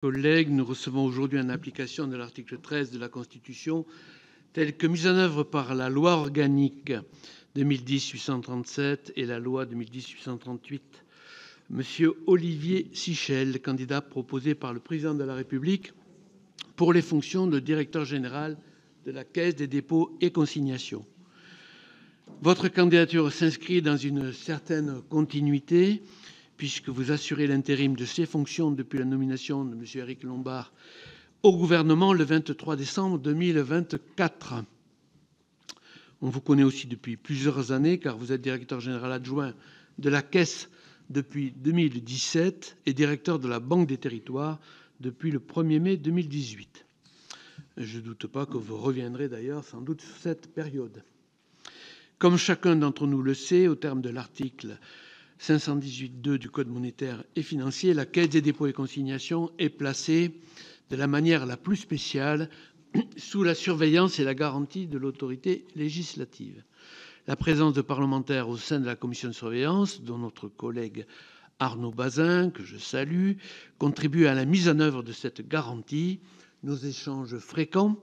Collègues, nous recevons aujourd'hui en application de l'article 13 de la Constitution, tel que mis en œuvre par la loi organique 2010-837 et la loi 2010-838, M. Olivier Sichel, candidat proposé par le Président de la République pour les fonctions de directeur général de la Caisse des dépôts et consignations. Votre candidature s'inscrit dans une certaine continuité, puisque vous assurez l'intérim de ces fonctions depuis la nomination de M. Éric Lombard au gouvernement le 23 décembre 2024. On vous connaît aussi depuis plusieurs années, car vous êtes directeur général adjoint de la Caisse depuis 2017 et directeur de la Banque des Territoires depuis le 1er mai 2018. Je ne doute pas que vous reviendrez d'ailleurs sans doute sur cette période. Comme chacun d'entre nous le sait, au terme de l'article 518.2 du Code monétaire et financier, la Caisse des dépôts et consignations est placée de la manière la plus spéciale sous la surveillance et la garantie de l'autorité législative. La présence de parlementaires au sein de la commission de surveillance, dont notre collègue Arnaud Bazin, que je salue, contribue à la mise en œuvre de cette garantie. Nos échanges fréquents,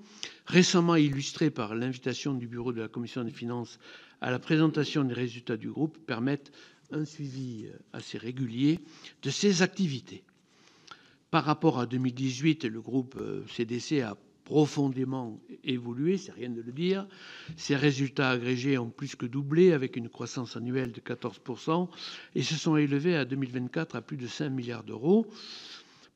récemment illustrés par l'invitation du bureau de la commission des finances à la présentation des résultats du groupe, permettent un suivi assez régulier de ces activités. Par rapport à 2018, le groupe CDC a profondément évolué, c'est rien de le dire. Ses résultats agrégés ont plus que doublé, avec une croissance annuelle de 14%, et se sont élevés à 2024 à plus de 5 milliards d'euros.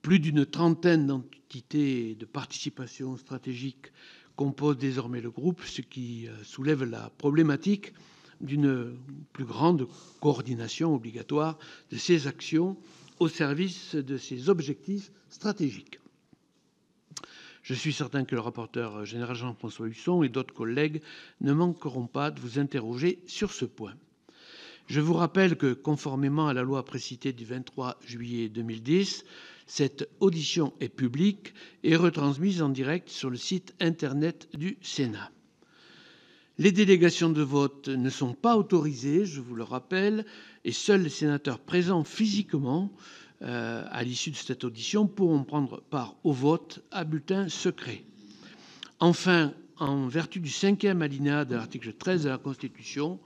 Plus d'une trentaine d'entités de participation stratégique composent désormais le groupe, ce qui soulève la problématique d'une plus grande coordination obligatoire de ses actions au service de ses objectifs stratégiques. Je suis certain que le rapporteur général Jean-François Husson et d'autres collègues ne manqueront pas de vous interroger sur ce point. Je vous rappelle que, conformément à la loi précitée du 23 juillet 2010, cette audition est publique et retransmise en direct sur le site internet du Sénat. Les délégations de vote ne sont pas autorisées, je vous le rappelle, et seuls les sénateurs présents physiquement à l'issue de cette audition pourront prendre part au vote à bulletin secret. Enfin, en vertu du 5e alinéa de l'article 13 de la Constitution,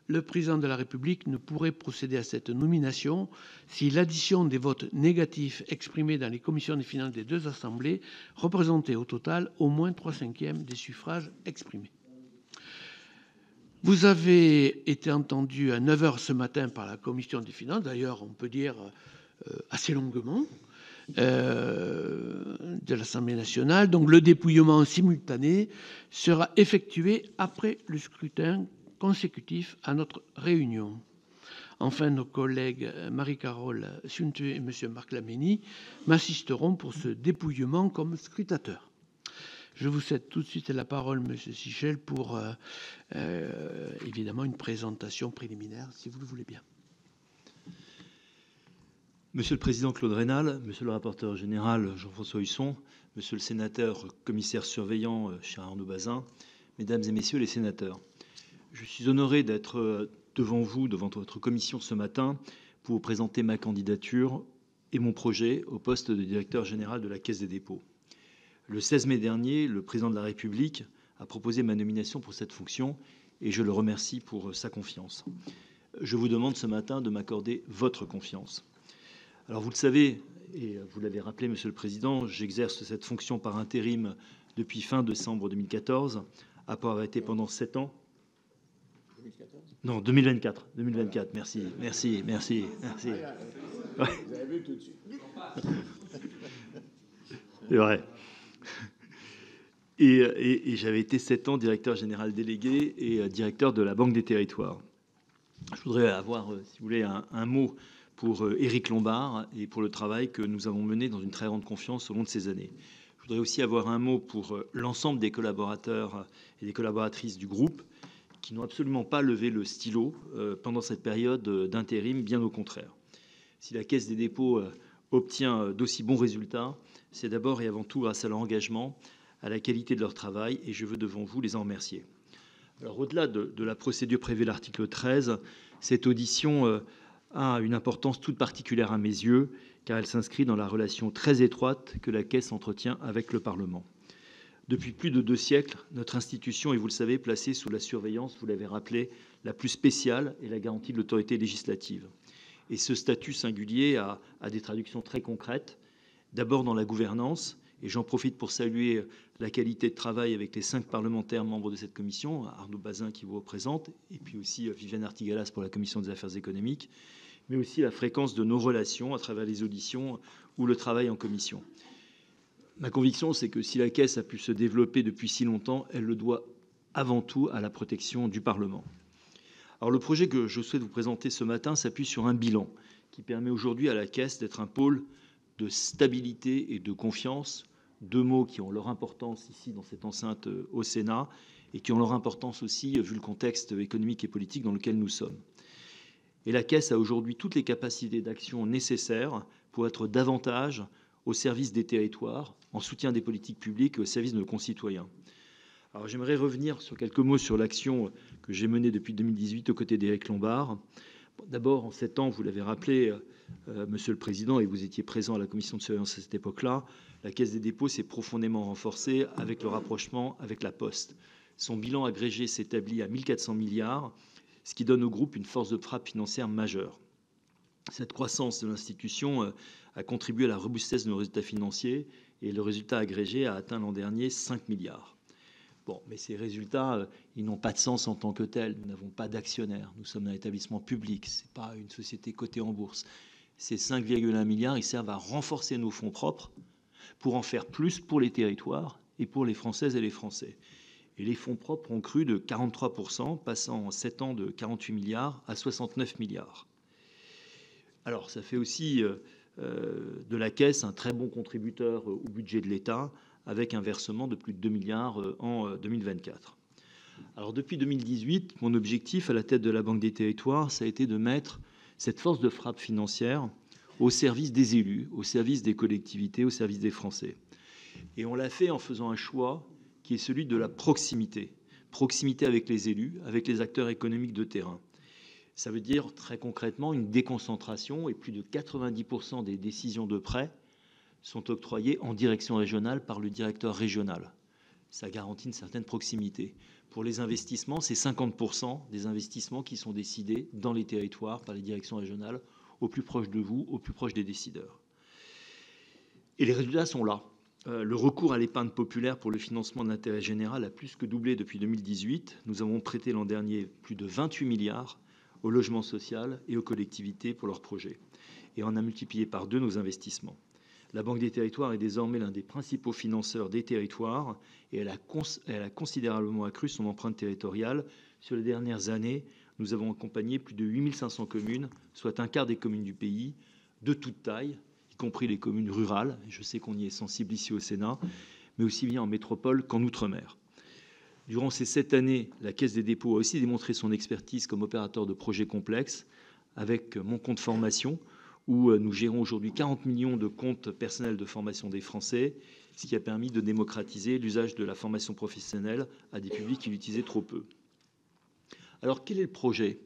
le président de la République ne pourrait procéder à cette nomination si l'addition des votes négatifs exprimés dans les commissions des finances des deux assemblées représentait au total au moins 3/5 des suffrages exprimés. Vous avez été entendu à 9 h ce matin par la commission des finances, d'ailleurs on peut dire assez longuement, de l'Assemblée nationale. Donc le dépouillement simultané sera effectué après le scrutin consécutif à notre réunion. Enfin, nos collègues Marie-Carole Suntué et M. Marc Laménie m'assisteront pour ce dépouillement comme scrutateur. Je vous cède tout de suite la parole, M. Sichel, pour évidemment une présentation préliminaire, si vous le voulez bien. Monsieur le Président Claude Raynal, Monsieur le rapporteur général Jean-François Husson, Monsieur le sénateur commissaire surveillant cher Arnaud Bazin, Mesdames et Messieurs les sénateurs, je suis honoré d'être devant vous, devant votre commission ce matin, pour vous présenter ma candidature et mon projet au poste de directeur général de la Caisse des dépôts. Le 16 mai dernier, le Président de la République a proposé ma nomination pour cette fonction et je le remercie pour sa confiance. Je vous demande ce matin de m'accorder votre confiance. Alors vous le savez, et vous l'avez rappelé, Monsieur le Président, j'exerce cette fonction par intérim depuis fin décembre 2014, après avoir été pendant 7 ans. 2014 ? Non, 2024. 2024, merci. Vous avez vu tout de suite. C'est vrai. Et j'avais été 7 ans directeur général délégué et directeur de la Banque des Territoires. Je voudrais avoir, si vous voulez, un mot pour Éric Lombard et pour le travail que nous avons mené dans une très grande confiance au long de ces années. Je voudrais aussi avoir un mot pour l'ensemble des collaborateurs et des collaboratrices du groupe qui n'ont absolument pas levé le stylo pendant cette période d'intérim, bien au contraire. Si la Caisse des dépôts obtient d'aussi bons résultats, c'est d'abord et avant tout grâce à leur engagement, à la qualité de leur travail, et je veux devant vous les en remercier. Alors au-delà de la procédure prévue à l'article 13, cette audition a une importance toute particulière à mes yeux, car elle s'inscrit dans la relation très étroite que la Caisse entretient avec le Parlement. Depuis plus de 2 siècles, notre institution est, vous le savez, placée sous la surveillance, vous l'avez rappelé, la plus spéciale et la garantie de l'autorité législative. Et ce statut singulier a des traductions très concrètes, d'abord dans la gouvernance, et j'en profite pour saluer la qualité de travail avec les 5 parlementaires membres de cette commission, Arnaud Bazin qui vous représente, et puis aussi Viviane Artigalas pour la commission des affaires économiques, mais aussi la fréquence de nos relations à travers les auditions ou le travail en commission. Ma conviction, c'est que si la Caisse a pu se développer depuis si longtemps, elle le doit avant tout à la protection du Parlement. Alors le projet que je souhaite vous présenter ce matin s'appuie sur un bilan qui permet aujourd'hui à la Caisse d'être un pôle de stabilité et de confiance, 2 mots qui ont leur importance ici dans cette enceinte au Sénat et qui ont leur importance aussi vu le contexte économique et politique dans lequel nous sommes. Et la Caisse a aujourd'hui toutes les capacités d'action nécessaires pour être davantage au service des territoires, en soutien des politiques publiques et au service de nos concitoyens. Alors j'aimerais revenir sur quelques mots sur l'action que j'ai menée depuis 2018 aux côtés d'Éric Lombard. D'abord, en 7 ans, vous l'avez rappelé, Monsieur le Président, et vous étiez présent à la commission de surveillance à cette époque-là, la Caisse des dépôts s'est profondément renforcée avec le rapprochement avec la Poste. Son bilan agrégé s'établit à 1 400 milliards, ce qui donne au groupe une force de frappe financière majeure. Cette croissance de l'institution a contribué à la robustesse de nos résultats financiers et le résultat agrégé a atteint l'an dernier 5 milliards. Bon, mais ces résultats, ils n'ont pas de sens en tant que tels. Nous n'avons pas d'actionnaires. Nous sommes un établissement public. Ce n'est pas une société cotée en bourse. Ces 5,1 milliards, ils servent à renforcer nos fonds propres pour en faire plus pour les territoires et pour les Françaises et les Français. Et les fonds propres ont cru de 43%, passant en 7 ans de 48 milliards à 69 milliards. Alors, ça fait aussi de la Caisse un très bon contributeur au budget de l'État, avec un versement de plus de 2 milliards en 2024. Alors, depuis 2018, mon objectif à la tête de la Banque des Territoires, ça a été de mettre cette force de frappe financière au service des élus, au service des collectivités, au service des Français. Et on l'a fait en faisant un choix qui est celui de la proximité. Proximité avec les élus, avec les acteurs économiques de terrain. Ça veut dire très concrètement une déconcentration et plus de 90% des décisions de prêt sont octroyées en direction régionale par le directeur régional. Ça garantit une certaine proximité. Pour les investissements, c'est 50% des investissements qui sont décidés dans les territoires par les directions régionales, au plus proche de vous, au plus proche des décideurs. Et les résultats sont là. Le recours à l'épargne populaire pour le financement de l'intérêt général a plus que doublé depuis 2018. Nous avons prêté l'an dernier plus de 28 milliards au logement social et aux collectivités pour leurs projets. Et on a multiplié par 2 nos investissements. La Banque des Territoires est désormais l'un des principaux financeurs des territoires et elle a considérablement accru son empreinte territoriale. Sur les dernières années, nous avons accompagné plus de 8500 communes, soit un quart des communes du pays, de toute taille, y compris les communes rurales. Je sais qu'on y est sensible ici au Sénat, mais aussi bien en métropole qu'en Outre-mer. Durant ces 7 années, la Caisse des dépôts a aussi démontré son expertise comme opérateur de projets complexes avec mon compte formation, où nous gérons aujourd'hui 40 millions de comptes personnels de formation des Français, ce qui a permis de démocratiser l'usage de la formation professionnelle à des publics qui l'utilisaient trop peu. Alors, quel est le projet ?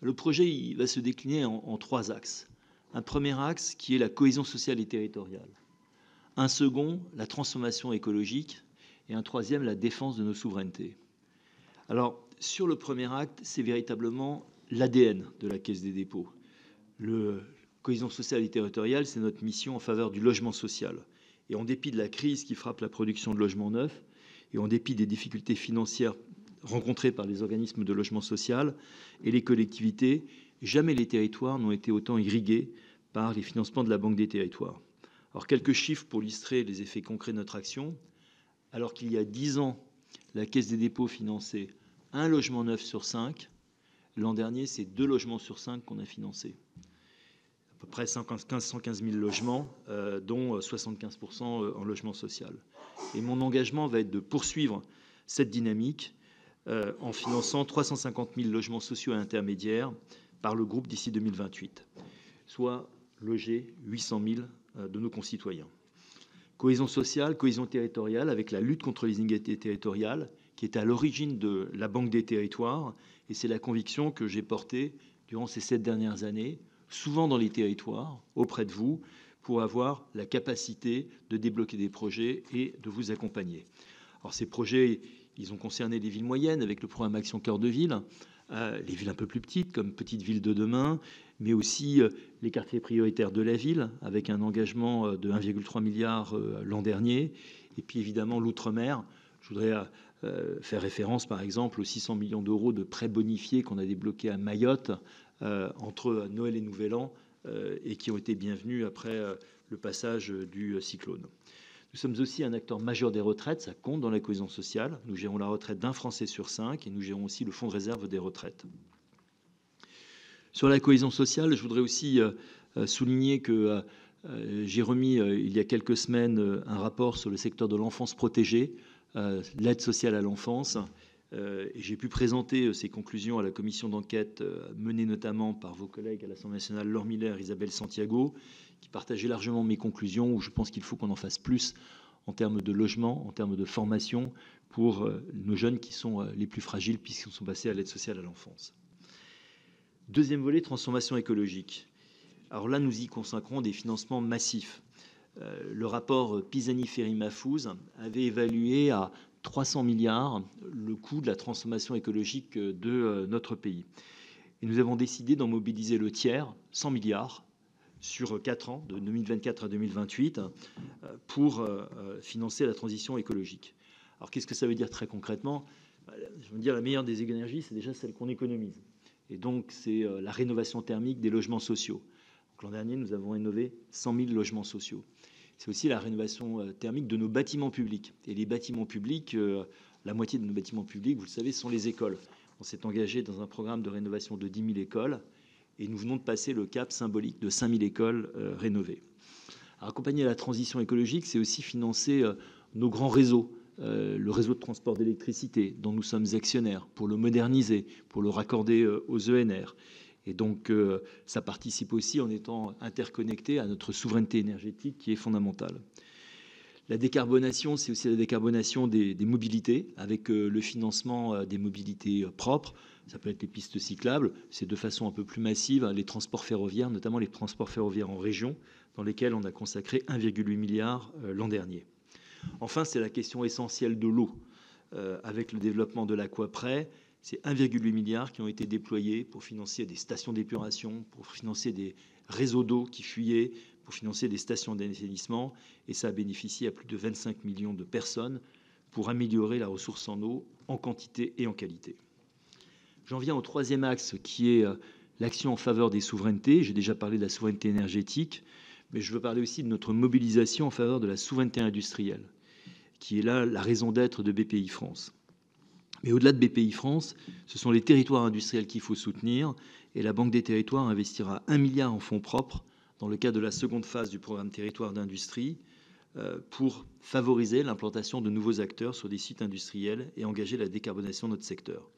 Le projet il va se décliner en 3 axes. Un premier axe qui est la cohésion sociale et territoriale. Un second, la transformation écologique. Et un troisième, la défense de nos souverainetés. Alors, sur le premier acte, c'est véritablement l'ADN de la Caisse des dépôts. La cohésion sociale et territoriale, c'est notre mission en faveur du logement social. Et en dépit de la crise qui frappe la production de logements neufs, et en dépit des difficultés financières rencontrées par les organismes de logement social et les collectivités, jamais les territoires n'ont été autant irrigués par les financements de la Banque des Territoires. Alors, quelques chiffres pour illustrer les effets concrets de notre action. Alors qu'il y a 10 ans, la Caisse des dépôts finançait 1 logement neuf sur 5, l'an dernier, c'est 2 logements sur 5 qu'on a financés. À peu près 115 000 logements, dont 75% en logement social. Et mon engagement va être de poursuivre cette dynamique en finançant 350 000 logements sociaux et intermédiaires par le groupe d'ici 2028, soit loger 800 000 de nos concitoyens. Cohésion sociale, cohésion territoriale, avec la lutte contre les inégalités territoriales, qui est à l'origine de la Banque des Territoires. Et c'est la conviction que j'ai portée durant ces 7 dernières années, souvent dans les territoires, auprès de vous, pour avoir la capacité de débloquer des projets et de vous accompagner. Alors ces projets, ils ont concerné les villes moyennes avec le programme Action Cœur de Ville, les villes un peu plus petites comme Petites Villes de demain, mais aussi les quartiers prioritaires de la ville avec un engagement de 1,3 milliard l'an dernier, et puis évidemment l'outre-mer. Je voudrais faire référence par exemple aux 600 millions d'euros de prêts bonifiés qu'on a débloqués à Mayotte entre Noël et Nouvel An et qui ont été bienvenus après le passage du cyclone. Nous sommes aussi un acteur majeur des retraites, ça compte dans la cohésion sociale. Nous gérons la retraite d'un Français sur 5 et nous gérons aussi le fonds de réserve des retraites. Sur la cohésion sociale, je voudrais aussi souligner que j'ai remis il y a quelques semaines un rapport sur le secteur de l'enfance protégée, l'aide sociale à l'enfance. Et j'ai pu présenter ces conclusions à la commission d'enquête menée notamment par vos collègues à l'Assemblée nationale, Laure Miller et Isabelle Santiago, qui partageaient largement mes conclusions, où je pense qu'il faut qu'on en fasse plus en termes de logement, en termes de formation pour nos jeunes qui sont les plus fragiles puisqu'ils sont passés à l'aide sociale à l'enfance. Deuxième volet, transformation écologique. Alors là, nous y consacrons des financements massifs. Le rapport Pisani-Ferry-Mafouze avait évalué à 300 milliards le coût de la transformation écologique de notre pays. Et nous avons décidé d'en mobiliser le tiers, 100 milliards, sur 4 ans, de 2024 à 2028, pour financer la transition écologique. Alors qu'est-ce que ça veut dire très concrètement? Je veux dire, la meilleure des énergies, c'est déjà celle qu'on économise. Et donc, c'est la rénovation thermique des logements sociaux. L'an dernier, nous avons rénové 100 000 logements sociaux. C'est aussi la rénovation thermique de nos bâtiments publics. Et les bâtiments publics, la moitié de nos bâtiments publics, vous le savez, sont les écoles. On s'est engagé dans un programme de rénovation de 10 000 écoles et nous venons de passer le cap symbolique de 5 000 écoles rénovées. Alors, accompagner la transition écologique, c'est aussi financer nos grands réseaux. Le réseau de transport d'électricité dont nous sommes actionnaires, pour le moderniser, pour le raccorder aux ENR. Et donc, ça participe aussi en étant interconnecté à notre souveraineté énergétique qui est fondamentale. La décarbonation, c'est aussi la décarbonation des mobilités, avec le financement des mobilités propres. Ça peut être les pistes cyclables, c'est de façon un peu plus massive, les transports ferroviaires, notamment les transports ferroviaires en région, dans lesquels on a consacré 1,8 milliard l'an dernier. Enfin, c'est la question essentielle de l'eau. Avec le développement de l'Aquaprès, c'est 1,8 milliard qui ont été déployés pour financer des stations d'épuration, pour financer des réseaux d'eau qui fuyaient, pour financer des stations d'assainissement. Et ça a bénéficié à plus de 25 millions de personnes pour améliorer la ressource en eau en quantité et en qualité. J'en viens au troisième axe qui est l'action en faveur des souverainetés. J'ai déjà parlé de la souveraineté énergétique, mais je veux parler aussi de notre mobilisation en faveur de la souveraineté industrielle, qui est là la raison d'être de BPI France. Mais au-delà de BPI France, ce sont les territoires industriels qu'il faut soutenir, et la Banque des territoires investira 1 milliard en fonds propres dans le cadre de la seconde phase du programme Territoire d'industrie pour favoriser l'implantation de nouveaux acteurs sur des sites industriels et engager la décarbonation de notre secteur.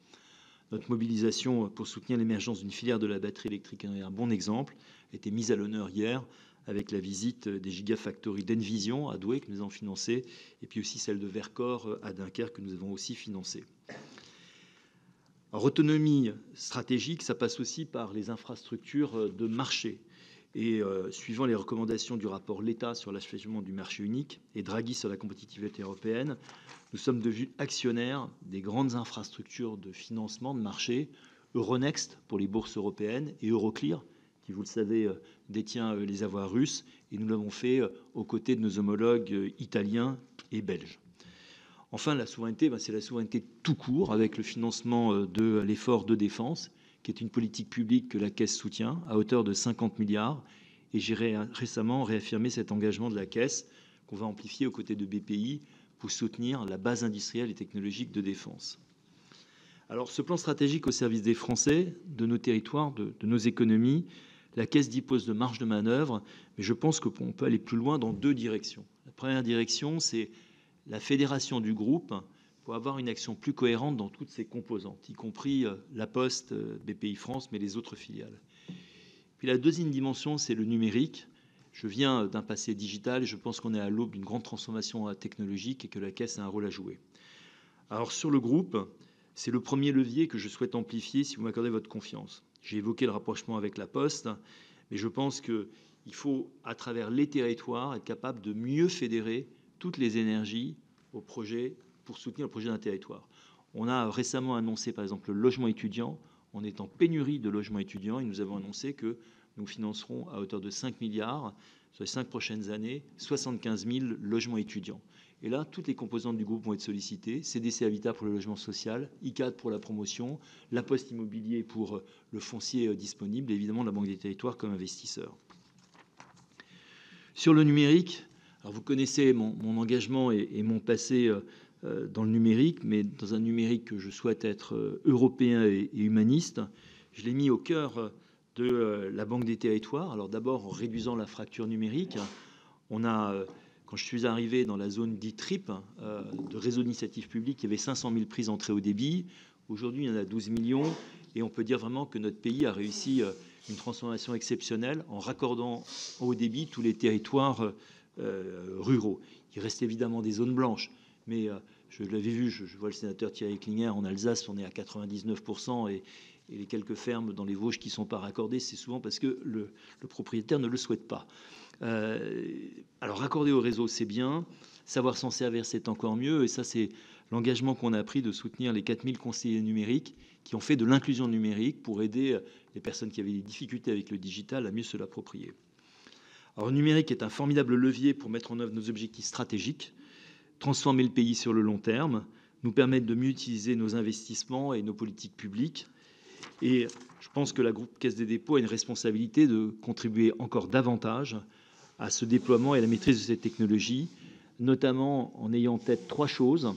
Notre mobilisation pour soutenir l'émergence d'une filière de la batterie électrique est un bon exemple, a été mise à l'honneur hier avec la visite des gigafactories d'Envision à Douai que nous avons financé, et puis aussi celle de Vercors à Dunkerque que nous avons aussi financé. Alors, autonomie stratégique, ça passe aussi par les infrastructures de marché. Et suivant les recommandations du rapport L'État sur l'achèvement du marché unique et Draghi sur la compétitivité européenne, nous sommes devenus actionnaires des grandes infrastructures de financement de marché, Euronext pour les bourses européennes et Euroclear, qui, vous le savez, détient les avoirs russes, et nous l'avons fait aux côtés de nos homologues italiens et belges. Enfin, la souveraineté, c'est la souveraineté tout court, avec le financement de l'effort de défense, qui est une politique publique que la Caisse soutient à hauteur de 50 milliards. Et j'ai récemment réaffirmé cet engagement de la Caisse qu'on va amplifier aux côtés de BPI pour soutenir la base industrielle et technologique de défense. Alors, ce plan stratégique au service des Français, de nos territoires, de nos économies, la Caisse dispose de marge de manœuvre, mais je pense qu'on peut aller plus loin dans deux directions. La première direction, c'est la fédération du groupe pour avoir une action plus cohérente dans toutes ses composantes, y compris la Poste, BPI France, mais les autres filiales. Puis la deuxième dimension, c'est le numérique. Je viens d'un passé digital et je pense qu'on est à l'aube d'une grande transformation technologique et que la Caisse a un rôle à jouer. Alors sur le groupe, c'est le premier levier que je souhaite amplifier si vous m'accordez votre confiance. J'ai évoqué le rapprochement avec la Poste, Mais je pense qu'il faut, à travers les territoires, être capable de mieux fédérer toutes les énergies au projet pour soutenir le projet d'un territoire. On a récemment annoncé, par exemple, le logement étudiant. On est en pénurie de logements étudiants et nous avons annoncé que nous financerons à hauteur de 5 milliards sur les 5 prochaines années 75 000 logements étudiants. Et là, toutes les composantes du groupe vont être sollicitées. CDC Habitat pour le logement social, ICAD pour la promotion, la Poste Immobilier pour le foncier disponible et évidemment la Banque des Territoires comme investisseur. Sur le numérique, alors vous connaissez mon engagement et mon passé dans le numérique, mais dans un numérique que je souhaite être européen et humaniste. Je l'ai mis au cœur de la Banque des Territoires. Alors d'abord en réduisant la fracture numérique. On a, quand je suis arrivé dans la zone dite RIP, de réseau d'initiative publique, il y avait 500 000 prises en très haut débit. Aujourd'hui, il y en a 12 millions et on peut dire vraiment que notre pays a réussi une transformation exceptionnelle en raccordant en haut débit tous les territoires ruraux. Il reste évidemment des zones blanches, mais je l'avais vu, je vois le sénateur Thierry Klinger, en Alsace, on est à 99% et les quelques fermes dans les Vosges qui ne sont pas raccordées, c'est souvent parce que le propriétaire ne le souhaite pas. Alors raccorder au réseau, c'est bien. Savoir s'en servir, c'est encore mieux. Et ça, c'est l'engagement qu'on a pris de soutenir les 4000 conseillers numériques qui ont fait de l'inclusion numérique pour aider les personnes qui avaient des difficultés avec le digital à mieux se l'approprier. Alors le numérique est un formidable levier pour mettre en œuvre nos objectifs stratégiques, transformer le pays sur le long terme, nous permettre de mieux utiliser nos investissements et nos politiques publiques. Et je pense que la groupe Caisse des dépôts a une responsabilité de contribuer encore davantage à ce déploiement et à la maîtrise de cette technologie, notamment en ayant en tête 3 choses.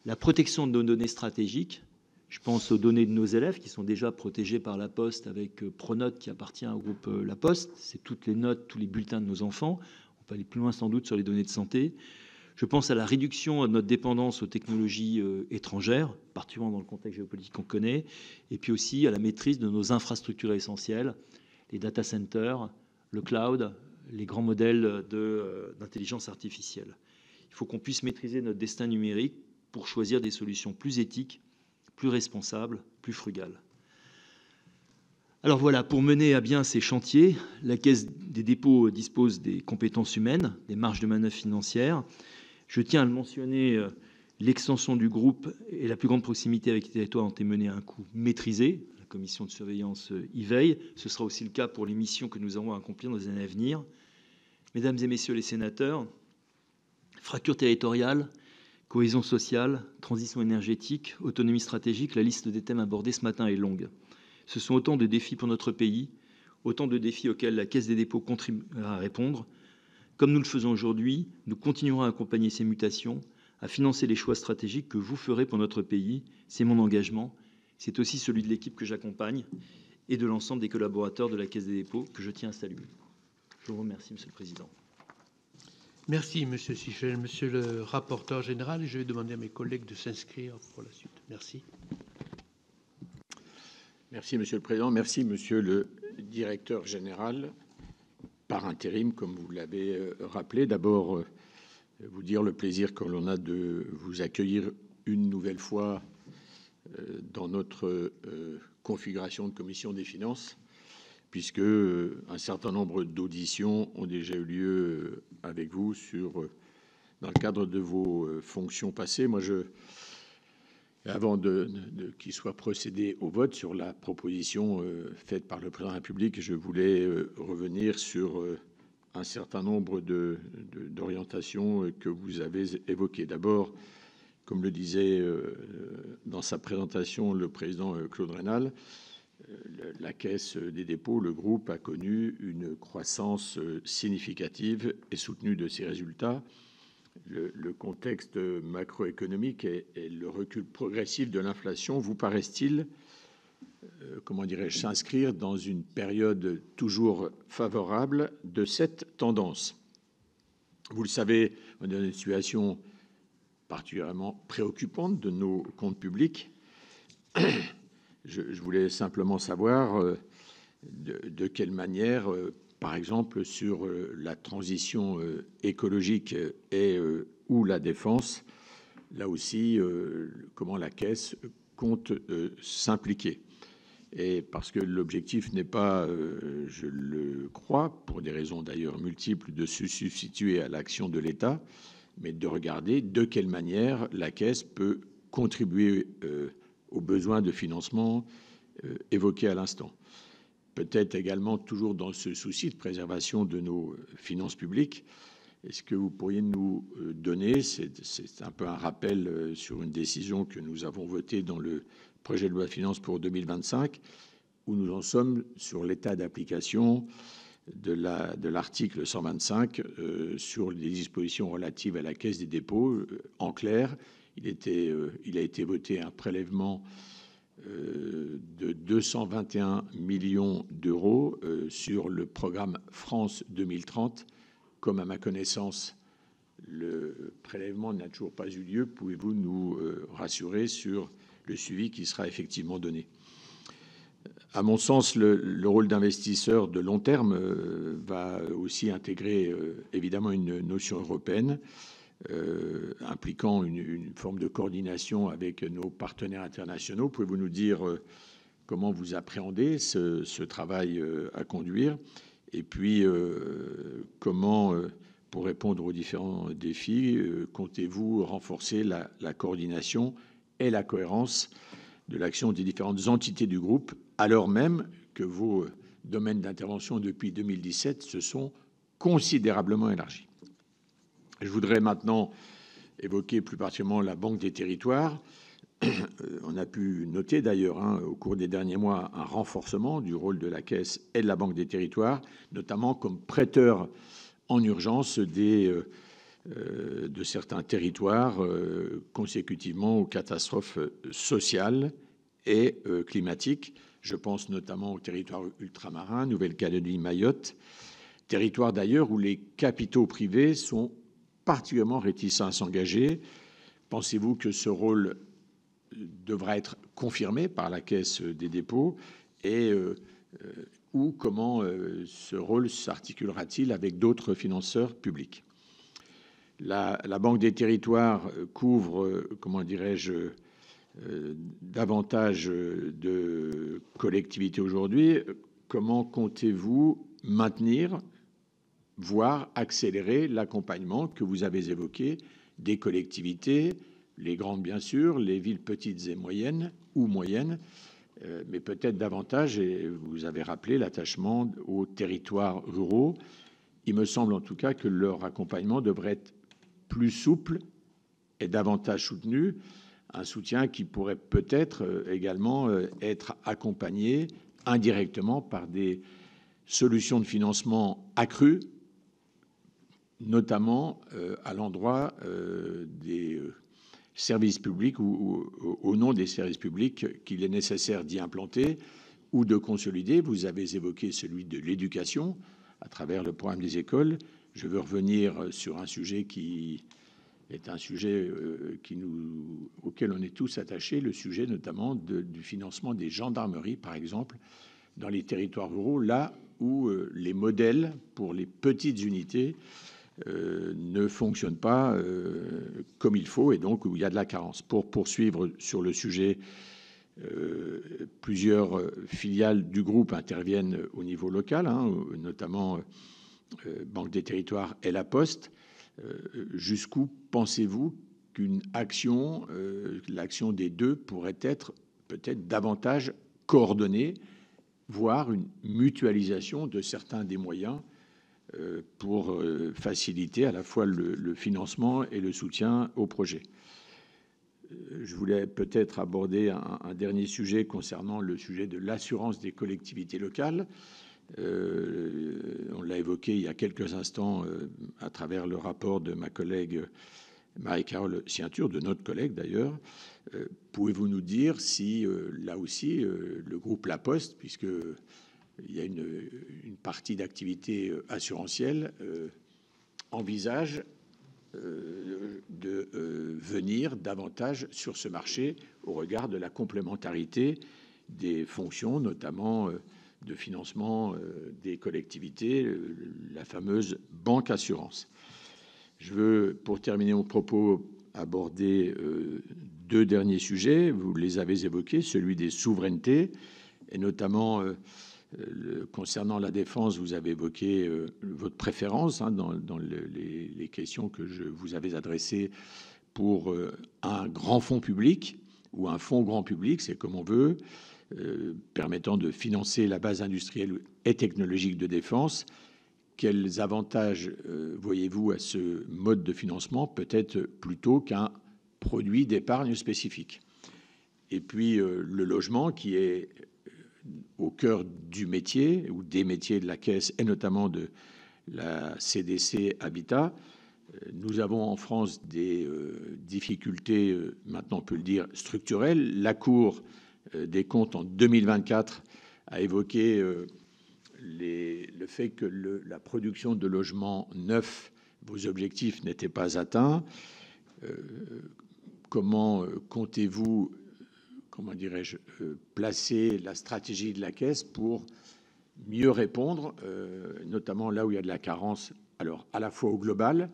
La protection de nos données stratégiques. Je pense aux données de nos élèves qui sont déjà protégées par la Poste avec Pronote qui appartient au groupe La Poste. C'est toutes les notes, tous les bulletins de nos enfants. On peut aller plus loin sans doute sur les données de santé. Je pense à la réduction de notre dépendance aux technologies étrangères, particulièrement dans le contexte géopolitique qu'on connaît, et puis aussi à la maîtrise de nos infrastructures essentielles, les data centers, le cloud, les grands modèles d'intelligence artificielle. Il faut qu'on puisse maîtriser notre destin numérique pour choisir des solutions plus éthiques, plus responsables, plus frugales. Alors voilà, pour mener à bien ces chantiers, la Caisse des dépôts dispose des compétences humaines, des marges de manœuvre financières. Je tiens à le mentionner, l'extension du groupe et la plus grande proximité avec les territoires ont été menées à un coût maîtrisé. La commission de surveillance y veille. Ce sera aussi le cas pour les missions que nous avons à accomplir dans les années à venir. Mesdames et messieurs les sénateurs, fracture territoriale, cohésion sociale, transition énergétique, autonomie stratégique, la liste des thèmes abordés ce matin est longue. Ce sont autant de défis pour notre pays, autant de défis auxquels la Caisse des dépôts contribuera à répondre. Comme nous le faisons aujourd'hui, nous continuerons à accompagner ces mutations, à financer les choix stratégiques que vous ferez pour notre pays. C'est mon engagement. C'est aussi celui de l'équipe que j'accompagne et de l'ensemble des collaborateurs de la Caisse des dépôts que je tiens à saluer. Je vous remercie, Monsieur le Président. Merci, Monsieur Sichel. Monsieur le rapporteur général, et je vais demander à mes collègues de s'inscrire pour la suite. Merci. Merci, Monsieur le Président. Merci, Monsieur le Directeur général, par intérim, comme vous l'avez rappelé. D'abord, vous dire le plaisir que l'on a de vous accueillir une nouvelle fois dans notre configuration de commission des finances, puisque un certain nombre d'auditions ont déjà eu lieu avec vous dans le cadre de vos fonctions passées. Moi, avant qu'il soit procédé au vote sur la proposition faite par le président de la République, je voulais revenir sur un certain nombre d'orientations que vous avez évoquées. D'abord, comme le disait dans sa présentation le président Claude Raynal, la Caisse des dépôts, le groupe, a connu une croissance significative et soutenue de ses résultats. Le contexte macroéconomique et le recul progressif de l'inflation vous paraissent-ils, comment dirais-je, s'inscrire dans une période toujours favorable de cette tendance? Vous le savez, on est dans une situation particulièrement préoccupante de nos comptes publics. Je voulais simplement savoir de quelle manière, par exemple, sur la transition écologique et ou la défense, là aussi, comment la Caisse compte s'impliquer. Et parce que l'objectif n'est pas, je le crois, pour des raisons d'ailleurs multiples, de se substituer à l'action de l'État, mais de regarder de quelle manière la Caisse peut contribuer aux besoins de financement évoqués à l'instant. Peut-être également toujours dans ce souci de préservation de nos finances publiques. Est-ce que vous pourriez nous donner, c'est un peu un rappel sur une décision que nous avons votée dans le projet de loi de finances pour 2025, où nous en sommes sur l'état d'application de l'article 125 sur les dispositions relatives à la Caisse des dépôts. En clair, il a été voté un prélèvement de 221 millions d'euros sur le programme France 2030. Comme à ma connaissance, le prélèvement n'a toujours pas eu lieu, pouvez-vous nous rassurer sur le suivi qui sera effectivement donné? À mon sens, le rôle d'investisseur de long terme va aussi intégrer évidemment une notion européenne impliquant une forme de coordination avec nos partenaires internationaux. Pouvez-vous nous dire comment vous appréhendez ce travail à conduire? Et puis, comment, pour répondre aux différents défis, comptez-vous renforcer la coordination et la cohérence de l'action des différentes entités du groupe, alors même que vos domaines d'intervention depuis 2017 se sont considérablement élargis? Je voudrais maintenant évoquer plus particulièrement la Banque des Territoires. On a pu noter d'ailleurs au cours des derniers mois un renforcement du rôle de la Caisse et de la Banque des Territoires, notamment comme prêteur en urgence de certains territoires consécutivement aux catastrophes sociales et climatiques. Je pense notamment aux territoires ultramarins, Nouvelle-Calédonie, Mayotte, territoires d'ailleurs où les capitaux privés sont particulièrement réticents à s'engager. Pensez-vous que ce rôle devra être confirmé par la Caisse des dépôts et ou comment ce rôle s'articulera-t-il avec d'autres financeurs publics? La Banque des Territoires couvre, comment dirais-je, davantage de collectivités aujourd'hui. Comment comptez-vous maintenir, voire accélérer l'accompagnement que vous avez évoqué des collectivités, les grandes bien sûr, les villes petites et moyennes ou moyennes, mais peut-être davantage, et vous avez rappelé l'attachement aux territoires ruraux. Il me semble en tout cas que leur accompagnement devrait être plus souple et davantage soutenu, un soutien qui pourrait peut-être également être accompagné indirectement par des solutions de financement accrues, notamment à l'endroit des services publics ou au nom des services publics qu'il est nécessaire d'y implanter ou de consolider. Vous avez évoqué celui de l'éducation à travers le programme des écoles. Je veux revenir sur un sujet qui est un sujet auquel on est tous attachés, le sujet notamment du financement des gendarmeries, par exemple, dans les territoires ruraux, là où les modèles pour les petites unités ne fonctionnent pas comme il faut et donc où il y a de la carence. Pour poursuivre sur le sujet, plusieurs filiales du groupe interviennent au niveau local, notamment Banque des Territoires et La Poste. Jusqu'où pensez-vous qu'une action, l'action des deux, pourrait être peut-être davantage coordonnée, voire une mutualisation de certains des moyens pour faciliter à la fois le financement et le soutien au projet? Je voulais peut-être aborder un dernier sujet concernant le sujet de l'assurance des collectivités locales. On l'a évoqué il y a quelques instants à travers le rapport de ma collègue Marie-Carole Ciinture, de notre collègue d'ailleurs. Pouvez-vous nous dire si là aussi le groupe La Poste, puisque il y a une partie d'activité assurantielle, envisage de venir davantage sur ce marché au regard de la complémentarité des fonctions, notamment de financement des collectivités, la fameuse banque assurance. Je veux, pour terminer mon propos, aborder deux derniers sujets. Vous les avez évoqués, celui des souverainetés et notamment concernant la défense, vous avez évoqué votre préférence dans les questions que je vous avais adressées pour un grand fonds public ou un fonds grand public, c'est comme on veut, permettant de financer la base industrielle et technologique de défense. Quels avantages voyez-vous à ce mode de financement, peut-être plutôt qu'un produit d'épargne spécifique? Et puis le logement qui est au cœur du métier ou des métiers de la Caisse et notamment de la CDC Habitat. Nous avons en France des difficultés, maintenant on peut le dire, structurelles. La Cour des comptes en 2024 a évoqué le fait que la production de logements neufs, vos objectifs n'étaient pas atteints. Comment comptez-vous, comment dirais-je, placer la stratégie de la Caisse pour mieux répondre, notamment là où il y a de la carence, alors à la fois au global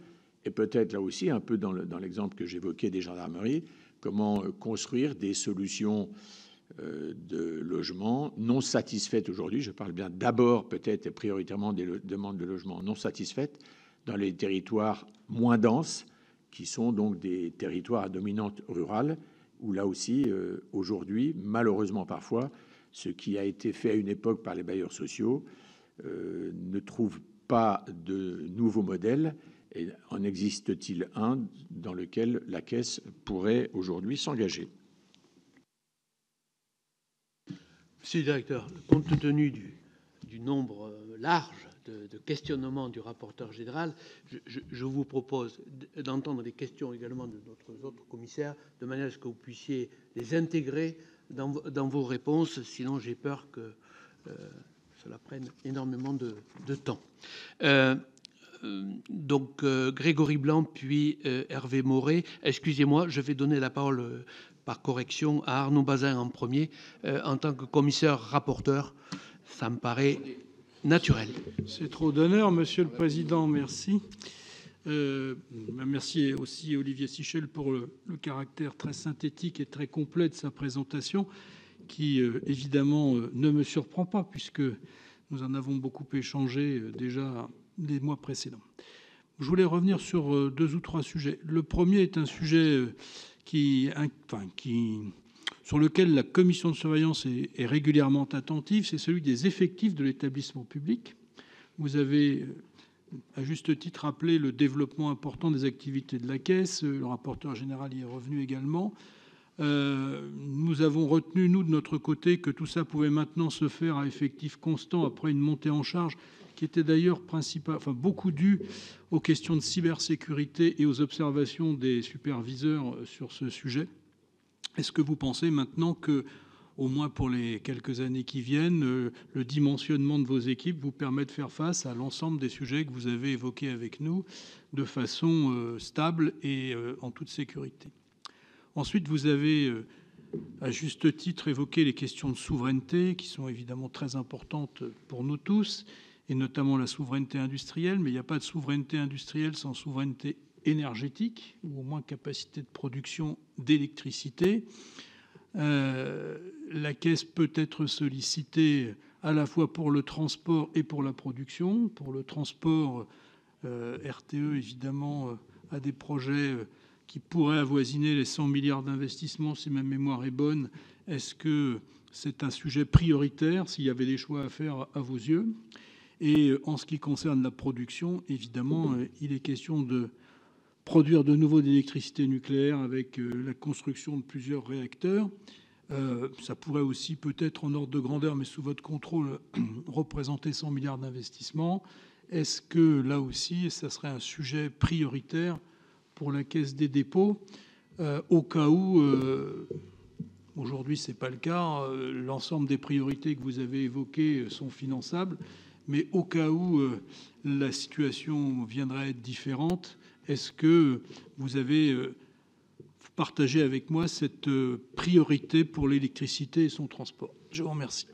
et peut-être là aussi un peu dans l'exemple que j'évoquais des gendarmeries, comment construire des solutions de logement non satisfaites aujourd'hui. Je parle bien d'abord peut-être et prioritairement des demandes de logement non satisfaites dans les territoires moins denses, qui sont donc des territoires à dominante rurale, où là aussi, aujourd'hui, malheureusement parfois, ce qui a été fait à une époque par les bailleurs sociaux ne trouve pas de nouveaux modèles. Et en existe-t-il un dans lequel la Caisse pourrait aujourd'hui s'engager? Monsieur le directeur, compte tenu du nombre large de questionnements du rapporteur général, je vous propose d'entendre les questions également de notre autres commissaires, de manière à ce que vous puissiez les intégrer dans vos réponses. Sinon, j'ai peur que cela prenne énormément de temps. Donc, Grégory Blanc, puis Hervé Maurey. Excusez-moi, je vais donner la parole par correction à Arnaud Bazin en premier, en tant que commissaire rapporteur. Ça me paraît naturel. C'est trop d'honneur, Monsieur le Président, merci. Merci aussi Olivier Sichel pour le caractère très synthétique et très complet de sa présentation, qui évidemment ne me surprend pas, puisque nous en avons beaucoup échangé déjà des mois précédents. Je voulais revenir sur 2 ou 3 sujets. Le premier est un sujet sur lequel la commission de surveillance est régulièrement attentive, c'est celui des effectifs de l'établissement public. Vous avez à juste titre rappelé le développement important des activités de la Caisse, le rapporteur général y est revenu également. Nous avons retenu, nous, de notre côté, que tout ça pouvait maintenant se faire à effectif constant après une montée en charge qui était d'ailleurs beaucoup due aux questions de cybersécurité et aux observations des superviseurs sur ce sujet. Est-ce que vous pensez maintenant que, au moins pour les quelques années qui viennent, le dimensionnement de vos équipes vous permet de faire face à l'ensemble des sujets que vous avez évoqués avec nous de façon stable et en toute sécurité? Ensuite, vous avez, à juste titre, évoqué les questions de souveraineté, qui sont évidemment très importantes pour nous tous, et notamment la souveraineté industrielle. Mais il n'y a pas de souveraineté industrielle sans souveraineté énergétique, ou au moins capacité de production d'électricité. La Caisse peut être sollicitée à la fois pour le transport et pour la production. Pour le transport, RTE, évidemment, a des projets qui pourraient avoisiner les 100 milliards d'investissements, si ma mémoire est bonne. Est-ce que c'est un sujet prioritaire, s'il y avait des choix à faire à vos yeux? Et en ce qui concerne la production, évidemment, il est question de produire de nouveau d'électricité nucléaire avec la construction de plusieurs réacteurs. Ça pourrait aussi peut-être en ordre de grandeur, mais sous votre contrôle, représenter 100 milliards d'investissements. Est-ce que là aussi, ça serait un sujet prioritaire pour la Caisse des dépôts, au cas où, aujourd'hui ce n'est pas le cas, l'ensemble des priorités que vous avez évoquées sont finançables, mais au cas où la situation viendrait à être différente, est-ce que vous avez partagé avec moi cette priorité pour l'électricité et son transport? Je vous remercie.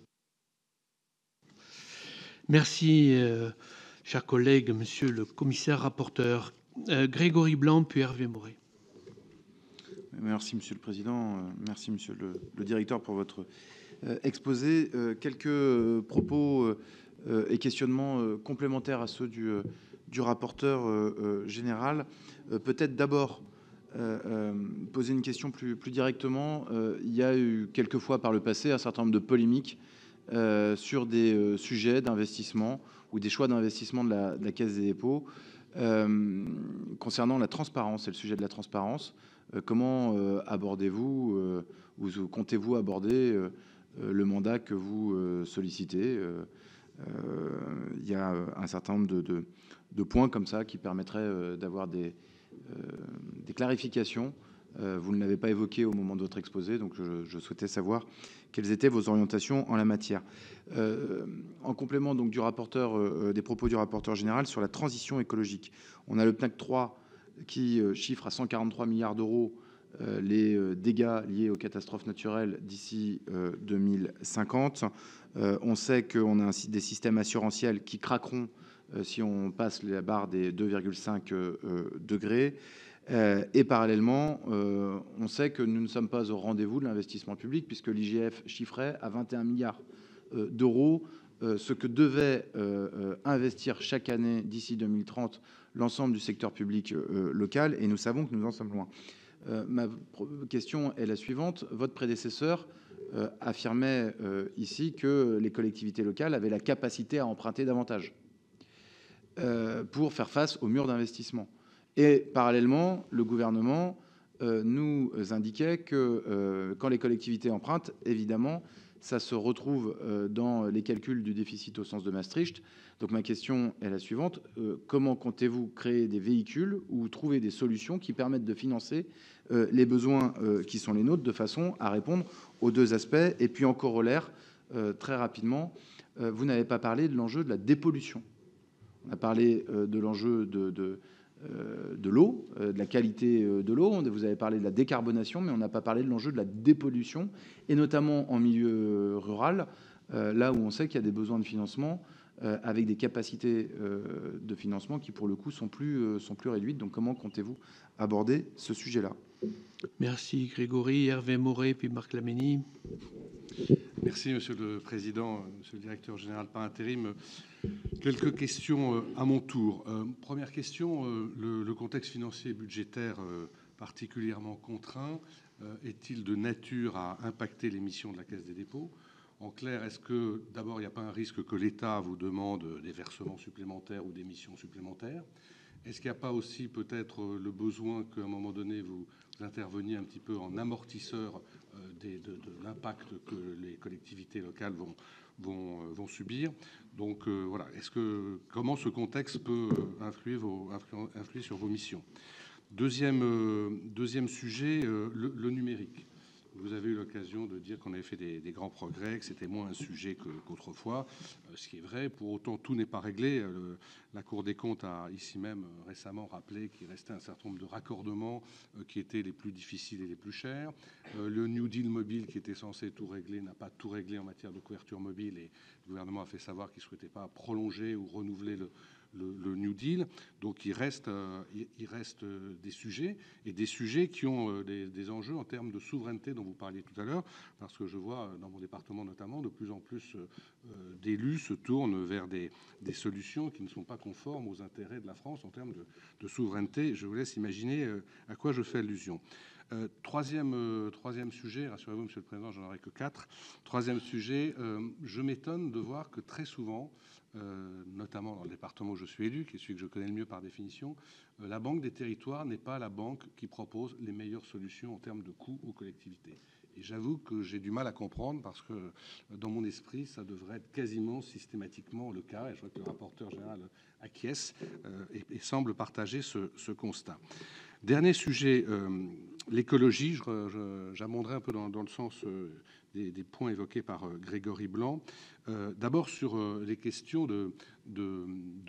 Merci, cher collègue, monsieur le commissaire rapporteur. Grégory Blanc, puis Hervé Maurey. Merci, Monsieur le Président. Merci, Monsieur le Directeur, pour votre exposer quelques propos et questionnements complémentaires à ceux du rapporteur général. Peut-être d'abord poser une question plus directement. Il y a eu quelquefois par le passé un certain nombre de polémiques sur des sujets d'investissement ou des choix d'investissement de la Caisse des dépôts concernant la transparence et le sujet de la transparence. Comment abordez-vous ou comptez-vous aborder le mandat que vous sollicitez? Il y a un certain nombre de points comme ça qui permettraient d'avoir des clarifications. Vous ne l'avez pas évoqué au moment de votre exposé, donc je souhaitais savoir quelles étaient vos orientations en la matière. En complément donc du rapporteur, des propos du rapporteur général sur la transition écologique, on a le PNAC 3 qui chiffre à 143 milliards d'euros les dégâts liés aux catastrophes naturelles d'ici 2050. On sait qu'on a des systèmes assurantiels qui craqueront si on passe la barre des 2,5 degrés. Et parallèlement, on sait que nous ne sommes pas au rendez-vous de l'investissement public puisque l'IGF chiffrait à 21 milliards d'euros ce que devait investir chaque année d'ici 2030 l'ensemble du secteur public local, et nous savons que nous en sommes loin. Ma question est la suivante. Votre prédécesseur affirmait ici que les collectivités locales avaient la capacité à emprunter davantage pour faire face au mur d'investissement. Et parallèlement, le gouvernement nous indiquait que quand les collectivités empruntent, évidemment, ça se retrouve dans les calculs du déficit au sens de Maastricht. Donc ma question est la suivante. Comment comptez-vous créer des véhicules ou trouver des solutions qui permettent de financer les besoins qui sont les nôtres de façon à répondre aux deux aspects? Et puis en corollaire, très rapidement, vous n'avez pas parlé de l'enjeu de la dépollution. On a parlé de l'enjeu de l'eau, de la qualité de l'eau. Vous avez parlé de la décarbonation, mais on n'a pas parlé de l'enjeu de la dépollution, et notamment en milieu rural, là où on sait qu'il y a des besoins de financement avec des capacités de financement qui, pour le coup, sont plus réduites. Donc, comment comptez-vous aborder ce sujet-là? Merci Grégory. Hervé Maurey, puis Marc Laménie. Merci Monsieur le Président, Monsieur le Directeur Général par intérim. Quelques questions à mon tour. Première question, le contexte financier et budgétaire particulièrement contraint est-il de nature à impacter les missions de la Caisse des dépôts? En clair, est-ce que d'abord il n'y a pas un risque que l'État vous demande des versements supplémentaires ou des missions supplémentaires? Est-ce qu'il n'y a pas aussi peut-être le besoin qu'à un moment donné vous interveniez un petit peu en amortisseur de l'impact que les collectivités locales vont subir? Donc voilà, comment ce contexte peut influer sur vos missions? Deuxième sujet, le numérique. Vous avez eu l'occasion de dire qu'on avait fait des grands progrès, que c'était moins un sujet qu'autrefois, ce qui est vrai. Pour autant, tout n'est pas réglé. La Cour des comptes a ici même récemment rappelé qu'il restait un certain nombre de raccordements qui étaient les plus difficiles et les plus chers. Le New Deal mobile, qui était censé tout régler, n'a pas tout réglé en matière de couverture mobile, et le gouvernement a fait savoir qu'il ne souhaitait pas prolonger ou renouveler le New Deal. Donc il reste des sujets, et des sujets qui ont des enjeux en termes de souveraineté dont vous parliez tout à l'heure, parce que je vois dans mon département notamment de plus en plus d'élus se tournent vers des solutions qui ne sont pas conformes aux intérêts de la France en termes de souveraineté. Je vous laisse imaginer à quoi je fais allusion. Troisième sujet, rassurez-vous Monsieur le Président, j'en aurai que 4. Troisième sujet, je m'étonne de voir que très souvent, notamment dans le département où je suis élu, qui est celui que je connais le mieux par définition, la Banque des territoires n'est pas la banque qui propose les meilleures solutions en termes de coûts aux collectivités. Et j'avoue que j'ai du mal à comprendre, parce que dans mon esprit, ça devrait être quasiment systématiquement le cas, et je vois que le rapporteur général acquiesce et semble partager ce constat. Dernier sujet, l'écologie. J'abonderai un peu dans le sens des points évoqués par Grégory Blanc. D'abord sur les questions de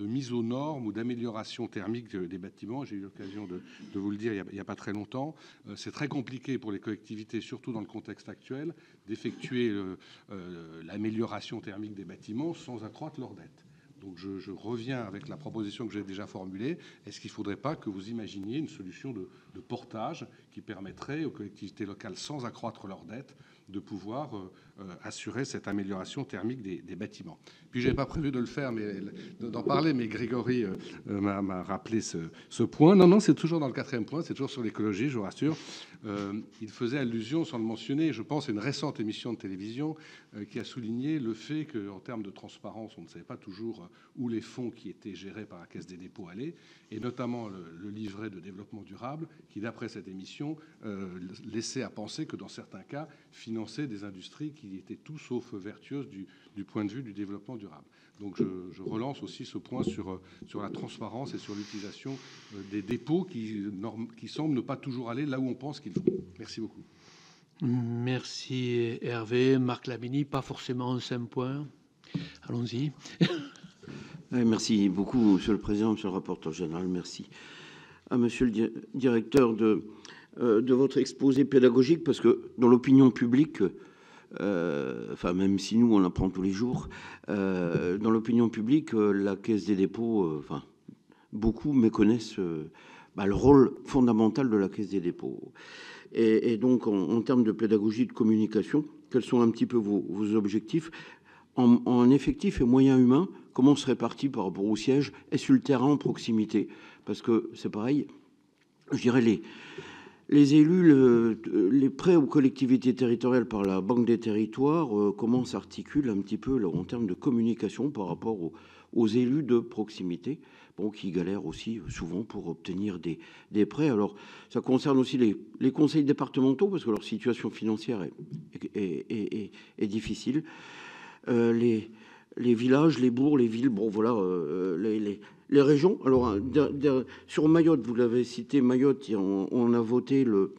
mise aux normes ou d'amélioration thermique des bâtiments. J'ai eu l'occasion de vous le dire il n'y a pas très longtemps. C'est très compliqué pour les collectivités, surtout dans le contexte actuel, d'effectuer l'amélioration thermique des bâtiments sans accroître leurs dettes. Donc je reviens avec la proposition que j'ai déjà formulée. Est-ce qu'il ne faudrait pas que vous imaginiez une solution de portage qui permettrait aux collectivités locales, sans accroître leurs dettes, de pouvoir assurer cette amélioration thermique des bâtiments. Puis je n'avais pas prévu de le faire, mais d'en parler, mais Grégory m'a rappelé ce point. Non, c'est toujours dans le 4e point, c'est toujours sur l'écologie, je vous rassure. Il faisait allusion, sans le mentionner, je pense, à une récente émission de télévision qui a souligné le fait qu'en termes de transparence, on ne savait pas toujours où les fonds qui étaient gérés par la Caisse des dépôts allaient, et notamment le livret de développement durable, qui, d'après cette émission, laissait à penser que dans certains cas, finançait des industries qui étaient tout sauf vertueuses du point de vue du développement durable. Donc je relance aussi ce point sur la transparence et sur l'utilisation des dépôts qui semblent ne pas toujours aller là où on pense qu'ils vont. Merci beaucoup. Merci Hervé. Marc Lamini, pas forcément un 5 points. Allons-y. Merci beaucoup, Monsieur le Président, Monsieur le rapporteur général. Merci à Monsieur le directeur de votre exposé pédagogique, parce que dans l'opinion publique, enfin même si nous on l'apprend tous les jours, dans l'opinion publique, la Caisse des dépôts, enfin beaucoup méconnaissent le rôle fondamental de la Caisse des dépôts. Et donc en termes de pédagogie, de communication, quels sont un petit peu vos objectifs en effectifs et moyens humains? Comment on se répartit par rapport au siège et sur le terrain en proximité? Parce que c'est pareil, je dirais les élus, les prêts aux collectivités territoriales par la Banque des territoires, comment s'articule un petit peu là, en termes de communication par rapport aux élus de proximité, bon, qui galèrent aussi souvent pour obtenir des prêts. Alors, ça concerne aussi les conseils départementaux, parce que leur situation financière est difficile. Les villages, les bourgs, les villes, bon voilà, les régions. Alors sur Mayotte, vous l'avez cité, Mayotte, on a voté le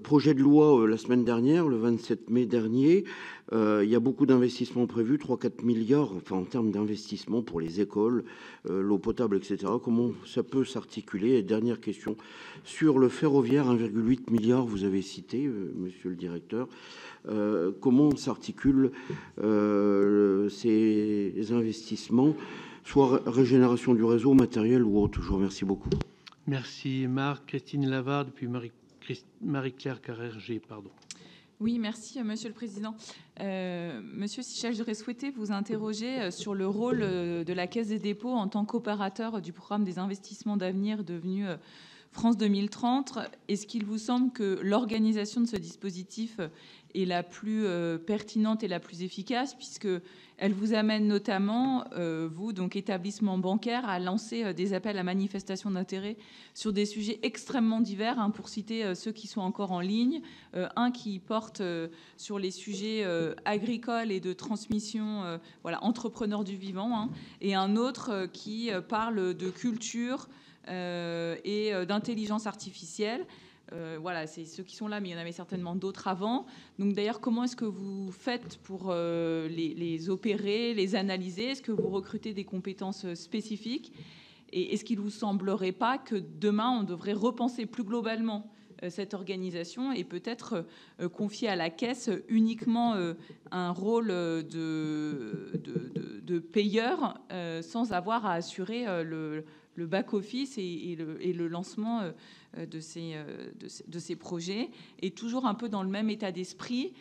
projet de loi la semaine dernière, le 27 mai dernier. Il y a beaucoup d'investissements prévus, 3-4 milliards, enfin en termes d'investissements pour les écoles, l'eau potable, etc. Comment ça peut s'articuler? Et dernière question, sur le ferroviaire, 1,8 milliard, vous avez cité, monsieur le directeur. Comment s'articulent ces investissements, soit régénération du réseau, matériel ou autre? Je vous remercie beaucoup. Merci Marc. Christine Lavarde, puis Marie-Claire Carrère-G, pardon. Oui, merci Monsieur le Président. Monsieur Sichel, j'aurais souhaité vous interroger sur le rôle de la Caisse des dépôts en tant qu'opérateur du programme des investissements d'avenir devenu France 2030. Est-ce qu'il vous semble que l'organisation de ce dispositif est la plus pertinente et la plus efficace, puisqu'elle vous amène notamment, vous, donc établissement bancaire, à lancer des appels à manifestation d'intérêt sur des sujets extrêmement divers, hein, pour citer ceux qui sont encore en ligne. Un qui porte sur les sujets agricoles et de transmission, voilà, entrepreneurs du vivant, hein, et un autre qui parle de culture et d'intelligence artificielle. Voilà, c'est ceux qui sont là, mais il y en avait certainement d'autres avant. Donc d'ailleurs, comment est-ce que vous faites pour les opérer, les analyser? Est-ce que vous recrutez des compétences spécifiques? Et est-ce qu'il ne vous semblerait pas que demain, on devrait repenser plus globalement cette organisation et peut-être confier à la Caisse uniquement un rôle de payeur sans avoir à assurer le back-office et le lancement de ces projets? Et toujours un peu dans le même état d'esprit,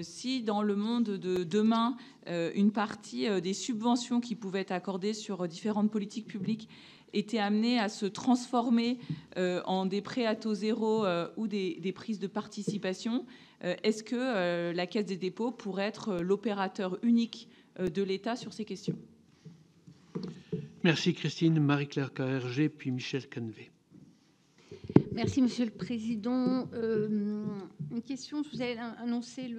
si dans le monde de demain, une partie des subventions qui pouvaient être accordées sur différentes politiques publiques étaient amenées à se transformer en des prêts à taux zéro ou des prises de participation, est-ce que la Caisse des dépôts pourrait être l'opérateur unique de l'État sur ces questions? Merci Christine. Marie-Claire Carrère-G, puis Michel Canvet. Merci Monsieur le Président. Une question, vous avez annoncé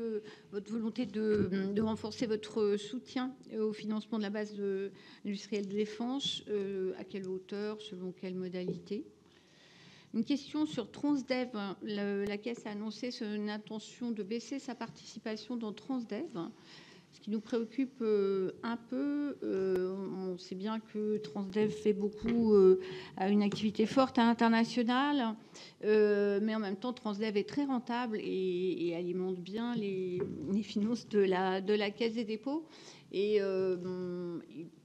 votre volonté de renforcer votre soutien au financement de la base industrielle de défense. À quelle hauteur, selon quelle modalité? Une question sur Transdev. La Caisse a annoncé son intention de baisser sa participation dans Transdev. Ce qui nous préoccupe un peu, on sait bien que Transdev fait beaucoup, a une activité forte à l'international, mais en même temps, Transdev est très rentable et alimente bien les finances de la Caisse des dépôts. Et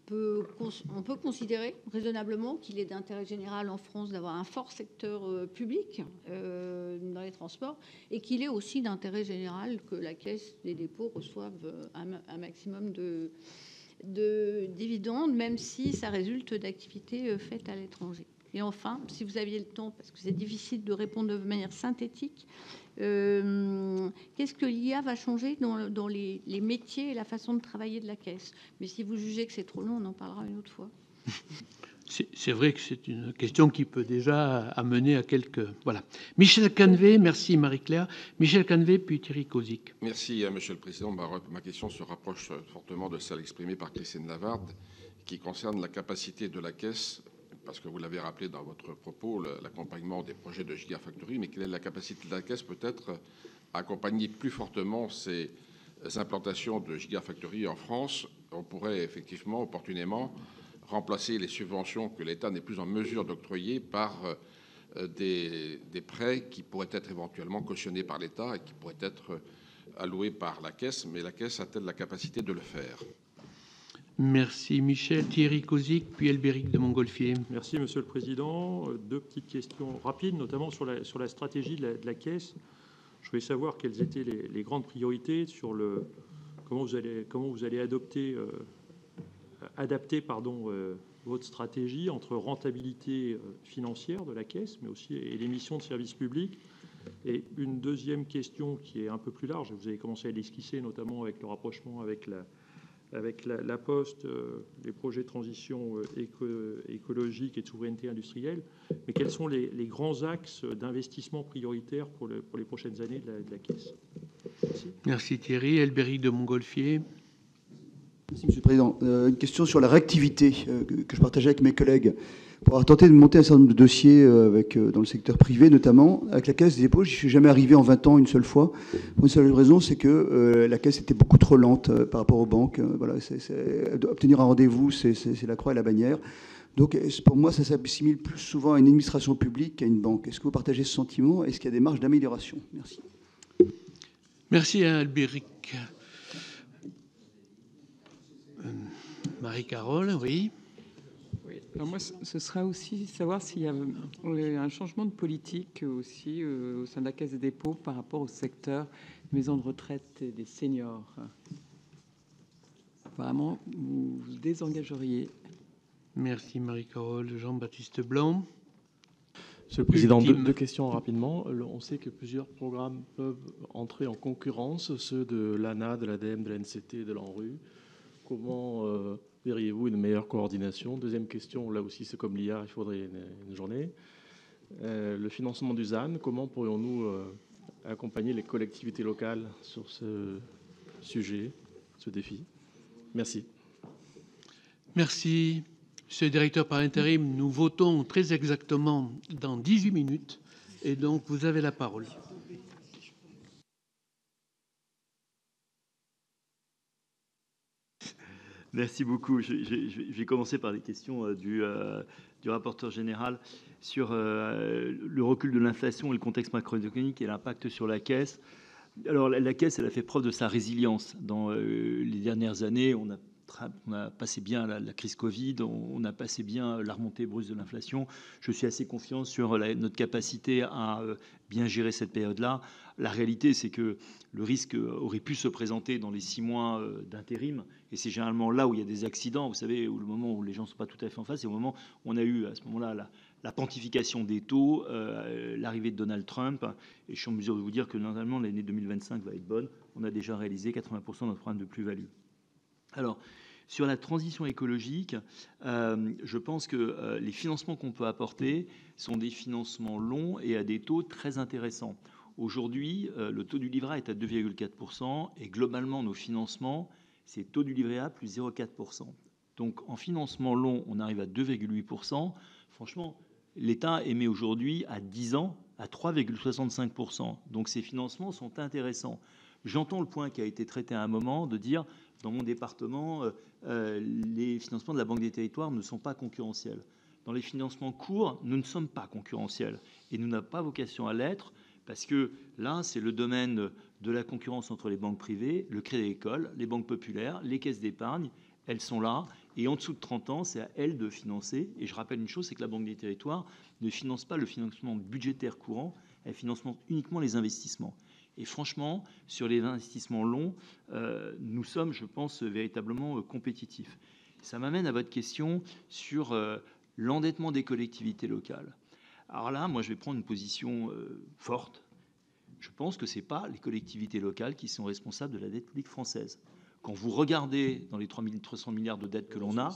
peut considérer raisonnablement qu'il est d'intérêt général en France d'avoir un fort secteur public dans les transports et qu'il est aussi d'intérêt général que la Caisse des dépôts reçoive un maximum de dividendes, même si ça résulte d'activités faites à l'étranger. Et enfin, si vous aviez le temps, parce que c'est difficile de répondre de manière synthétique, qu'est-ce que l'IA va changer dans les métiers et la façon de travailler de la Caisse? Mais si vous jugez que c'est trop long, on en parlera une autre fois. C'est vrai que c'est une question qui peut déjà amener à quelques... Voilà. Michel Canvet, merci Marie-Claire. Michel Canvet, puis Thierry Cozic. Merci, Monsieur le Président. Ma question se rapproche fortement de celle exprimée par Christine Lavarde, qui concerne la capacité de la Caisse, parce que vous l'avez rappelé dans votre propos, l'accompagnement des projets de Gigafactory, mais quelle est la capacité de la Caisse peut-être à accompagner plus fortement ces implantations de Gigafactory en France? On pourrait effectivement, opportunément, remplacer les subventions que l'État n'est plus en mesure d'octroyer par des prêts qui pourraient être éventuellement cautionnés par l'État et qui pourraient être alloués par la Caisse. Mais la Caisse a-t-elle la capacité de le faire? Merci Michel. Thierry Cozic, puis Albéric de Montgolfier. Merci Monsieur le Président. Deux petites questions rapides, notamment sur la stratégie de la Caisse. Je voulais savoir quelles étaient les grandes priorités sur comment vous allez adapter votre stratégie entre rentabilité financière de la Caisse, mais aussi et les missions de service public. Et une deuxième question qui est un peu plus large, vous avez commencé à l'esquisser, notamment avec le rapprochement avec la Poste, les projets de transition écologique et de souveraineté industrielle. Mais quels sont les grands axes d'investissement prioritaires pour les prochaines années de la Caisse? Merci Thierry. Albéric de Montgolfier. Merci Monsieur le Président. Une question sur la réactivité que je partageais avec mes collègues. Pour avoir tenté de monter un certain nombre de dossiers dans le secteur privé, notamment avec la Caisse des dépôts, je ne suis jamais arrivé en 20 ans une seule fois. Pour une seule raison, c'est que la Caisse était beaucoup trop lente par rapport aux banques. Voilà, obtenir un rendez-vous, c'est la croix et la bannière. Donc pour moi, ça s'assimile plus souvent à une administration publique qu'à une banque. Est-ce que vous partagez ce sentiment? Est-ce qu'il y a des marges d'amélioration? Merci. Merci à Albéric. Marie-Carole, oui. Oui. Alors moi, ce sera aussi savoir s'il y a un changement de politique aussi au sein de la Caisse des dépôts par rapport au secteur maison de retraite et des seniors. Apparemment, vous vous désengageriez. Merci Marie-Carole. Jean-Baptiste Blanc. Monsieur le Président, deux questions rapidement. On sait que plusieurs programmes peuvent entrer en concurrence, ceux de l'ANA, de l'ADEME, de l'ANCT, de l'ANRU. Comment verriez-vous une meilleure coordination? Deuxième question, là aussi c'est comme l'IA, il faudrait une journée. Le financement du ZAN, comment pourrions-nous accompagner les collectivités locales sur ce sujet, ce défi? Merci. Merci. Monsieur le directeur par intérim, nous votons très exactement dans 18 minutes et donc vous avez la parole. Merci beaucoup. Je vais commencer par les questions du rapporteur général sur le recul de l'inflation et le contexte macroéconomique et l'impact sur la Caisse. Alors la Caisse, elle a fait preuve de sa résilience. Dans les dernières années, on a passé bien la crise Covid, on a passé bien la remontée brusque de l'inflation. Je suis assez confiant sur notre capacité à bien gérer cette période-là. La réalité, c'est que le risque aurait pu se présenter dans les 6 mois d'intérim. Et c'est généralement là où il y a des accidents, vous savez, où le moment où les gens ne sont pas tout à fait en face, c'est au moment où on a eu à ce moment-là la pontification des taux, l'arrivée de Donald Trump. Et je suis en mesure de vous dire que normalement l'année 2025 va être bonne. On a déjà réalisé 80% de notre programme de plus-value. Alors, sur la transition écologique, je pense que les financements qu'on peut apporter sont des financements longs et à des taux très intéressants. Aujourd'hui, le taux du livret A est à 2,4% et globalement, nos financements, c'est taux du livret A plus 0,4%. Donc, en financement long, on arrive à 2,8%. Franchement, l'État émet aujourd'hui à 10 ans à 3,65%. Donc, ces financements sont intéressants. J'entends le point qui a été traité à un moment de dire, dans mon département, les financements de la Banque des Territoires ne sont pas concurrentiels. Dans les financements courts, nous ne sommes pas concurrentiels et nous n'avons pas vocation à l'être parce que là, c'est le domaine de la concurrence entre les banques privées, le Crédit Agricole, les banques populaires, les caisses d'épargne, elles sont là Et en dessous de 30 ans, c'est à elle de financer. Et je rappelle une chose, c'est que la Banque des Territoires ne finance pas le financement budgétaire courant, elle finance uniquement les investissements. Et franchement, sur les investissements longs, nous sommes, je pense, véritablement compétitifs. Ça m'amène à votre question sur l'endettement des collectivités locales. Alors là, moi, je vais prendre une position forte. Je pense que ce n'est pas les collectivités locales qui sont responsables de la dette publique française. Quand vous regardez dans les 300 milliards de dettes que l'on a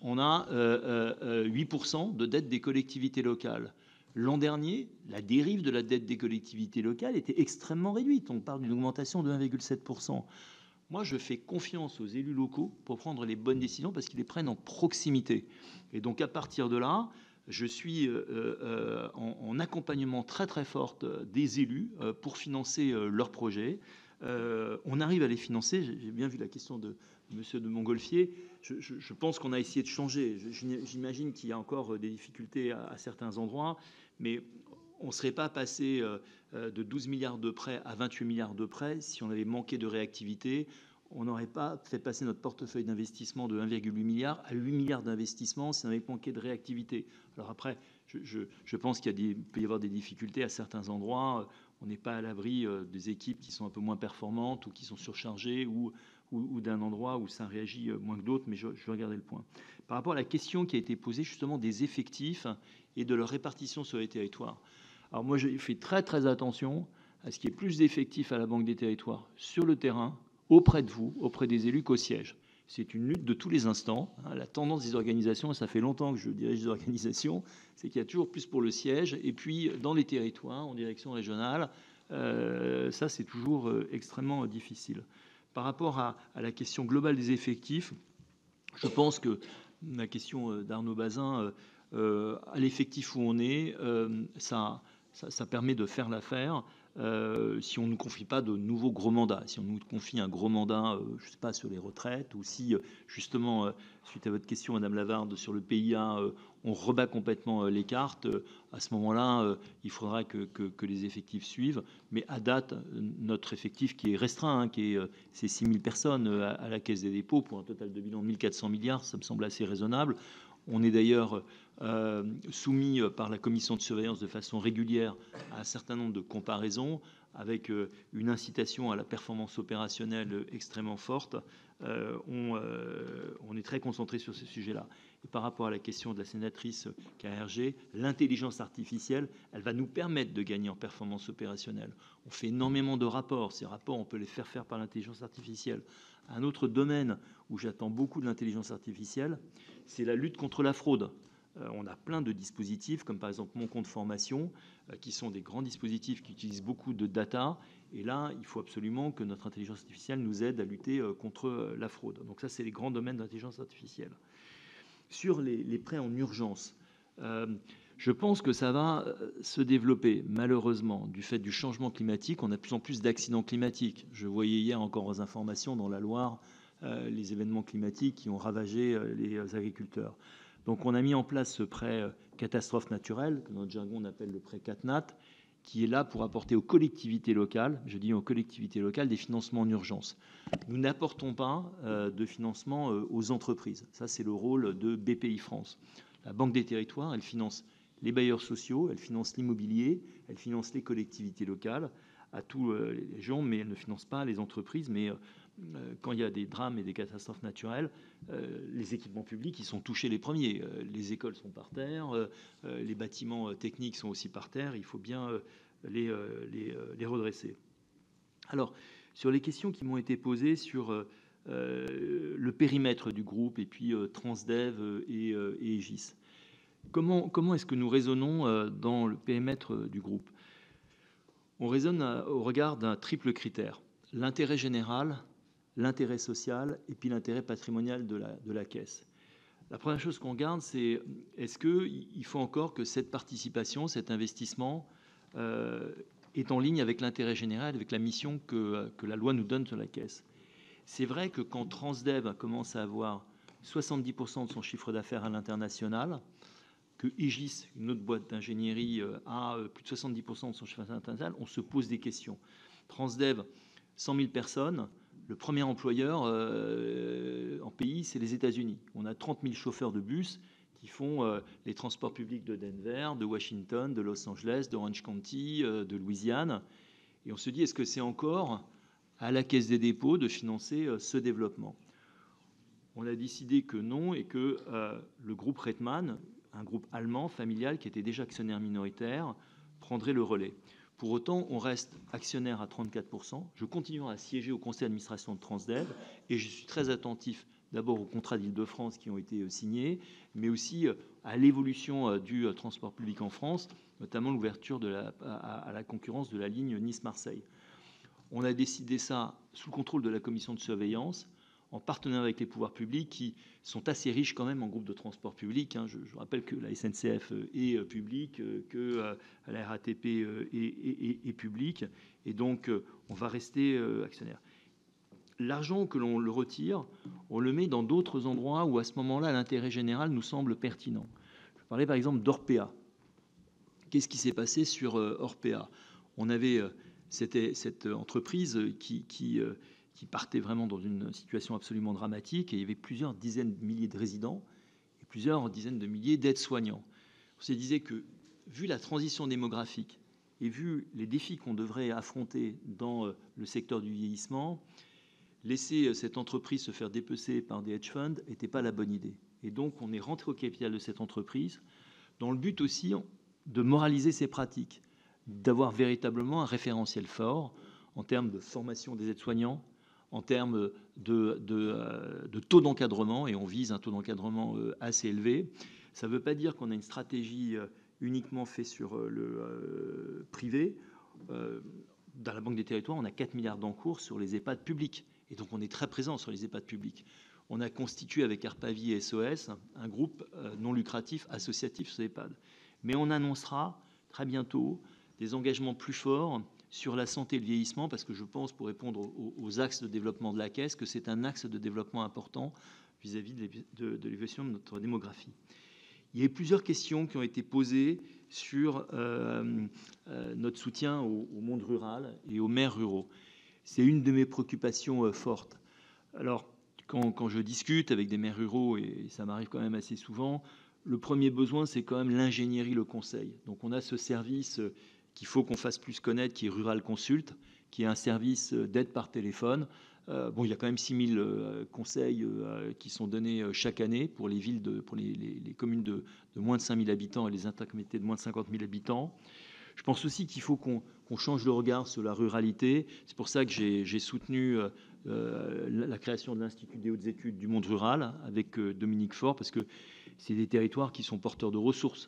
8% de dette des collectivités locales. L'an dernier, la dérive de la dette des collectivités locales était extrêmement réduite. On parle d'une augmentation de 1,7%. Moi, je fais confiance aux élus locaux pour prendre les bonnes décisions parce qu'ils les prennent en proximité. Et donc, à partir de là, je suis en accompagnement très très fort des élus pour financer leurs projets. On arrive à les financer. J'ai bien vu la question de Monsieur de Montgolfier. Je pense qu'on a essayé de changer. J'imagine qu'il y a encore des difficultés à certains endroits, mais on ne serait pas passé de 12 milliards de prêts à 28 milliards de prêts si on avait manqué de réactivité. On n'aurait pas fait passer notre portefeuille d'investissement de 1,8 milliard à 8 milliards d'investissements si on avait manqué de réactivité. Alors après, je pense qu'il peut y avoir des difficultés à certains endroits. On n'est pas à l'abri des équipes qui sont un peu moins performantes ou qui sont surchargées ou d'un endroit où ça réagit moins que d'autres, mais je vais regarder le point. Par rapport à la question qui a été posée justement des effectifs et de leur répartition sur les territoires. Alors moi, je fais très très attention à ce qu'il y ait plus d'effectifs à la Banque des Territoires sur le terrain, auprès de vous, auprès des élus qu'au siège. C'est une lutte de tous les instants. La tendance des organisations, et ça fait longtemps que je dirige des organisations, c'est qu'il y a toujours plus pour le siège. Et puis, dans les territoires, en direction régionale, ça, c'est toujours extrêmement difficile. Par rapport à la question globale des effectifs, je pense que la question d'Arnaud Bazin, à l'effectif où on est, ça permet de faire l'affaire. Si on ne nous confie pas de nouveaux gros mandats, si on nous confie un gros mandat, je ne sais pas, sur les retraites, ou si, justement, suite à votre question, Madame Lavarde, sur le PIA, on rebat complètement les cartes, à ce moment-là, il faudra que les effectifs suivent. Mais à date, notre effectif qui est restreint, c'est 6 000 personnes à la Caisse des dépôts, pour un total de bilan de 1 400 milliards, ça me semble assez raisonnable. On est d'ailleurs soumis par la commission de surveillance de façon régulière à un certain nombre de comparaisons avec une incitation à la performance opérationnelle extrêmement forte. On est très concentré sur ce sujet-là. Et par rapport à la question de la sénatrice KRG, l'intelligence artificielle, elle va nous permettre de gagner en performance opérationnelle. On fait énormément de rapports. Ces rapports, on peut les faire par l'intelligence artificielle. Un autre domaine où j'attends beaucoup de l'intelligence artificielle, c'est la lutte contre la fraude. On a plein de dispositifs, comme par exemple Mon Compte Formation, qui sont des grands dispositifs qui utilisent beaucoup de data. Et là, il faut absolument que notre intelligence artificielle nous aide à lutter contre la fraude. Donc ça, c'est les grands domaines d'intelligence artificielle. Sur les prêts en urgence, je pense que ça va se développer, malheureusement, du fait du changement climatique. On a de plus en plus d'accidents climatiques. Je voyais hier encore aux informations dans la Loire les événements climatiques qui ont ravagé les agriculteurs. Donc on a mis en place ce prêt catastrophe naturelle, que dans notre jargon on appelle le prêt CatNat, qui est là pour apporter aux collectivités locales, je dis aux collectivités locales, des financements en urgence. Nous n'apportons pas de financement aux entreprises. Ça, c'est le rôle de BPI France. La Banque des Territoires, elle finance les bailleurs sociaux, elle finance l'immobilier, elle finance les collectivités locales à tous les gens, mais elle ne finance pas les entreprises. Mais quand il y a des drames et des catastrophes naturelles, les équipements publics, ils sont touchés les premiers. Les écoles sont par terre, les bâtiments techniques sont aussi par terre. Il faut bien les redresser. Alors, sur les questions qui m'ont été posées sur le périmètre du groupe et puis Transdev et Aegis. Comment est-ce que nous raisonnons dans le périmètre du groupe? On raisonne au regard d'un triple critère: l'intérêt général, l'intérêt social et puis l'intérêt patrimonial de la caisse. La première chose qu'on regarde, c'est est-ce qu'il faut encore que cette participation, cet investissement est en ligne avec l'intérêt général, avec la mission que la loi nous donne sur la caisse. C'est vrai que quand Transdev commence à avoir 70% de son chiffre d'affaires à l'international, que Aegis, une autre boîte d'ingénierie, a plus de 70% de son chiffre d'affaires international, on se pose des questions. Transdev, 100 000 personnes, Le premier employeur en pays, c'est les États-Unis. On a 30 000 chauffeurs de bus qui font les transports publics de Denver, de Washington, de Los Angeles, d'Orange County, de Louisiane. Et on se dit, est-ce que c'est encore à la Caisse des dépôts de financer ce développement? On a décidé que non et que le groupe Reitman, un groupe allemand familial qui était déjà actionnaire minoritaire, prendrait le relais. Pour autant, on reste actionnaire à 34%. Je continue à siéger au conseil d'administration de Transdev et je suis très attentif d'abord aux contrats d'Île-de-France qui ont été signés, mais aussi à l'évolution du transport public en France, notamment l'ouverture à la concurrence de la ligne Nice-Marseille. On a décidé ça sous le contrôle de la commission de surveillance, en partenariat avec les pouvoirs publics qui sont assez riches quand même en groupe de transport public. Je rappelle que la SNCF est publique, que la RATP est publique, et donc on va rester actionnaire. L'argent que l'on le retire, on le met dans d'autres endroits où à ce moment-là l'intérêt général nous semble pertinent. Je parlais par exemple d'Orpea. Qu'est-ce qui s'est passé sur Orpea? On avait cette entreprise qui partait vraiment dans une situation absolument dramatique, et il y avait plusieurs dizaines de milliers de résidents et plusieurs dizaines de milliers d'aides-soignants. On se disait que, vu la transition démographique et vu les défis qu'on devrait affronter dans le secteur du vieillissement, laisser cette entreprise se faire dépecer par des hedge funds n'était pas la bonne idée. Et donc, on est rentré au capital de cette entreprise dans le but aussi de moraliser ses pratiques, d'avoir véritablement un référentiel fort en termes de formation des aides-soignants, en termes de taux d'encadrement, et on vise un taux d'encadrement assez élevé. Ça ne veut pas dire qu'on a une stratégie uniquement faite sur le privé. Dans la Banque des Territoires, on a 4 milliards d'encours sur les EHPAD publics, et donc on est très présent sur les EHPAD publics. On a constitué avec Arpavi et SOS un groupe non lucratif associatif sur les EHPAD. Mais on annoncera très bientôt des engagements plus forts sur la santé et le vieillissement, parce que je pense, pour répondre aux axes de développement de la Caisse, que c'est un axe de développement important vis-à-vis de l'évolution de notre démographie. Il y a eu plusieurs questions qui ont été posées sur notre soutien au monde rural et aux maires ruraux. C'est une de mes préoccupations fortes. Alors, quand je discute avec des maires ruraux, et ça m'arrive quand même assez souvent, le premier besoin, c'est quand même l'ingénierie, le conseil. Donc on a ce service qu'il faut qu'on fasse plus connaître, qui est Rural Consult, qui est un service d'aide par téléphone. Il y a quand même 6000 conseils qui sont donnés chaque année pour les villes, pour les communes de moins de 5000 habitants et les intercommunalités de moins de 50 000 habitants. Je pense aussi qu'il faut qu'on change le regard sur la ruralité. C'est pour ça que j'ai soutenu la création de l'Institut des hautes études du monde rural avec Dominique Faure, parce que c'est des territoires qui sont porteurs de ressources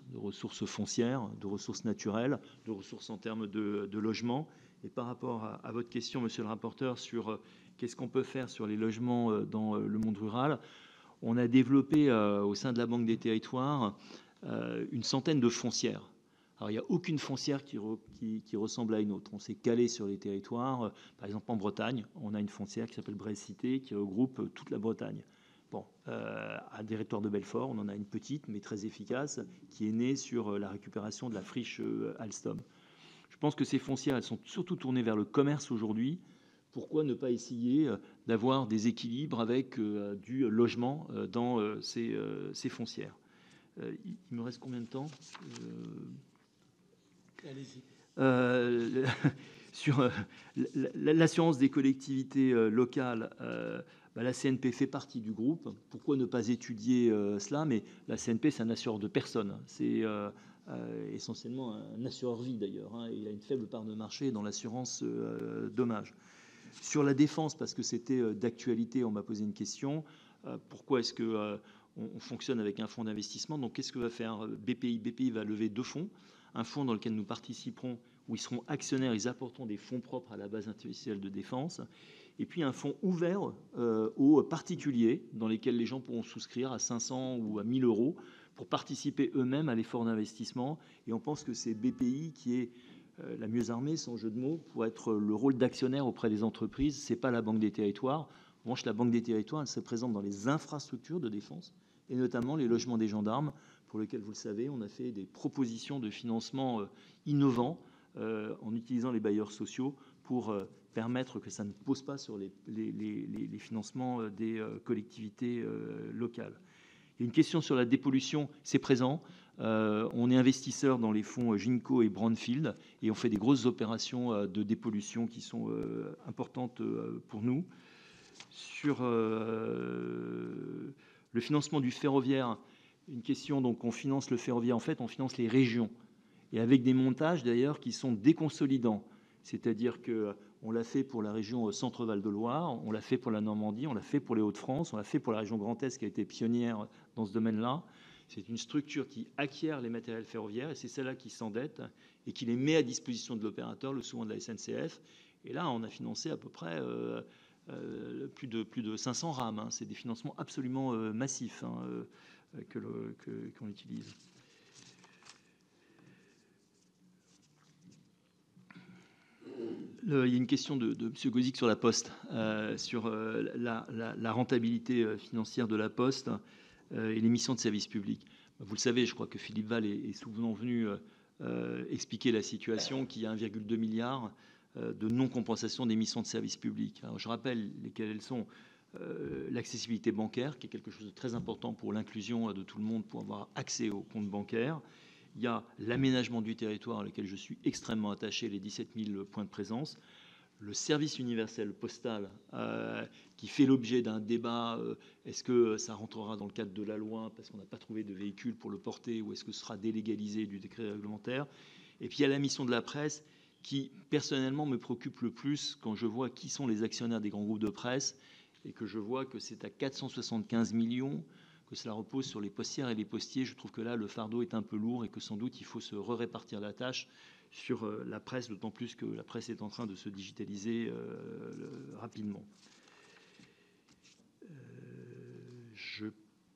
foncières, de ressources naturelles, de ressources en termes de logement. Et par rapport à votre question, monsieur le rapporteur, sur qu'est-ce qu'on peut faire sur les logements dans le monde rural, on a développé au sein de la Banque des Territoires une centaine de foncières. Alors, il n'y a aucune foncière qui ressemble à une autre. On s'est calé sur les territoires. Par exemple, en Bretagne, on a une foncière qui s'appelle Brécité, qui regroupe toute la Bretagne. À des territoires de Belfort, on en a une petite, mais très efficace, qui est née sur la récupération de la friche Alstom. Je pense que ces foncières, elles sont surtout tournées vers le commerce aujourd'hui. Pourquoi ne pas essayer d'avoir des équilibres avec du logement dans ces foncières? Il me reste combien de temps? Allez-y. Sur l'assurance des collectivités locales, la CNP fait partie du groupe. Pourquoi ne pas étudier cela? Mais la CNP, c'est un assureur de personnes. C'est essentiellement un assureur vie d'ailleurs. Il a une faible part de marché dans l'assurance dommages. Sur la défense, parce que c'était d'actualité, on m'a posé une question. Pourquoi est-ce que on fonctionne avec un fonds d'investissement? Donc, qu'est-ce que va faire BPI? BPI va lever 2 fonds. Un fonds dans lequel nous participerons, où ils seront actionnaires, ils apporteront des fonds propres à la base intellectuelle de défense. Et puis un fonds ouvert aux particuliers, dans lesquels les gens pourront souscrire à 500 ou à 1000 euros pour participer eux-mêmes à l'effort d'investissement. Et on pense que c'est BPI qui est la mieux armée, sans jeu de mots, pour être le rôle d'actionnaire auprès des entreprises. Ce n'est pas la Banque des Territoires. En revanche, la Banque des Territoires, elle se présente dans les infrastructures de défense, et notamment les logements des gendarmes, pour lesquels, vous le savez, on a fait des propositions de financement innovants en utilisant les bailleurs sociaux pour permettre que ça ne pose pas sur les financements des collectivités locales. Il y a une question sur la dépollution, c'est présent. On est investisseur dans les fonds Ginko et Brownfield et on fait des grosses opérations de dépollution qui sont importantes pour nous. Sur le financement du ferroviaire, une question, donc on finance le ferroviaire, en fait on finance les régions et avec des montages d'ailleurs qui sont déconsolidants. C'est-à-dire qu'on l'a fait pour la région Centre-Val de Loire, on l'a fait pour la Normandie, on l'a fait pour les Hauts-de-France, on l'a fait pour la région Grand Est qui a été pionnière dans ce domaine-là. C'est une structure qui acquiert les matériels ferroviaires et c'est celle-là qui s'endette et qui les met à disposition de l'opérateur, le souvent de la SNCF. Et là, on a financé à peu près plus de 500 rames. Hein. C'est des financements absolument massifs qu'on utilise. Il y a une question de M. Gauzic sur la Poste, sur la rentabilité financière de la Poste et les missions de service public. Vous le savez, je crois que Philippe Val est souvent venu expliquer la situation, qu'il y a 1,2 milliard de non-compensation des missions de service public. Alors, je rappelle lesquelles elles sont. L'accessibilité bancaire, qui est quelque chose de très important pour l'inclusion de tout le monde, pour avoir accès aux comptes bancaires. Il y a l'aménagement du territoire, à lequel je suis extrêmement attaché, les 17 000 points de présence. Le service universel postal, qui fait l'objet d'un débat, est-ce que ça rentrera dans le cadre de la loi, parce qu'on n'a pas trouvé de véhicule pour le porter, ou est-ce que ce sera délégalisé du décret réglementaire. Et puis il y a la mission de la presse, qui personnellement me préoccupe le plus quand je vois qui sont les actionnaires des grands groupes de presse, et que je vois que c'est à 475 millions, que cela repose sur les postières et les postiers. Je trouve que là, le fardeau est un peu lourd et que sans doute, il faut se répartir la tâche sur la presse, d'autant plus que la presse est en train de se digitaliser rapidement. Je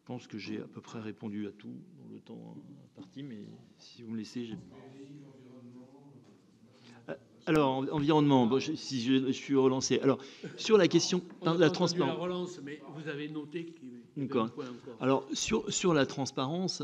pense que j'ai à peu près répondu à tout dans le temps imparti, mais si vous me laissez... Alors, environnement, bon, si je suis relancé. Alors, sur la question de la transparence... la relance, mais vous avez noté qu'il y avait un point encore. Alors, sur la transparence,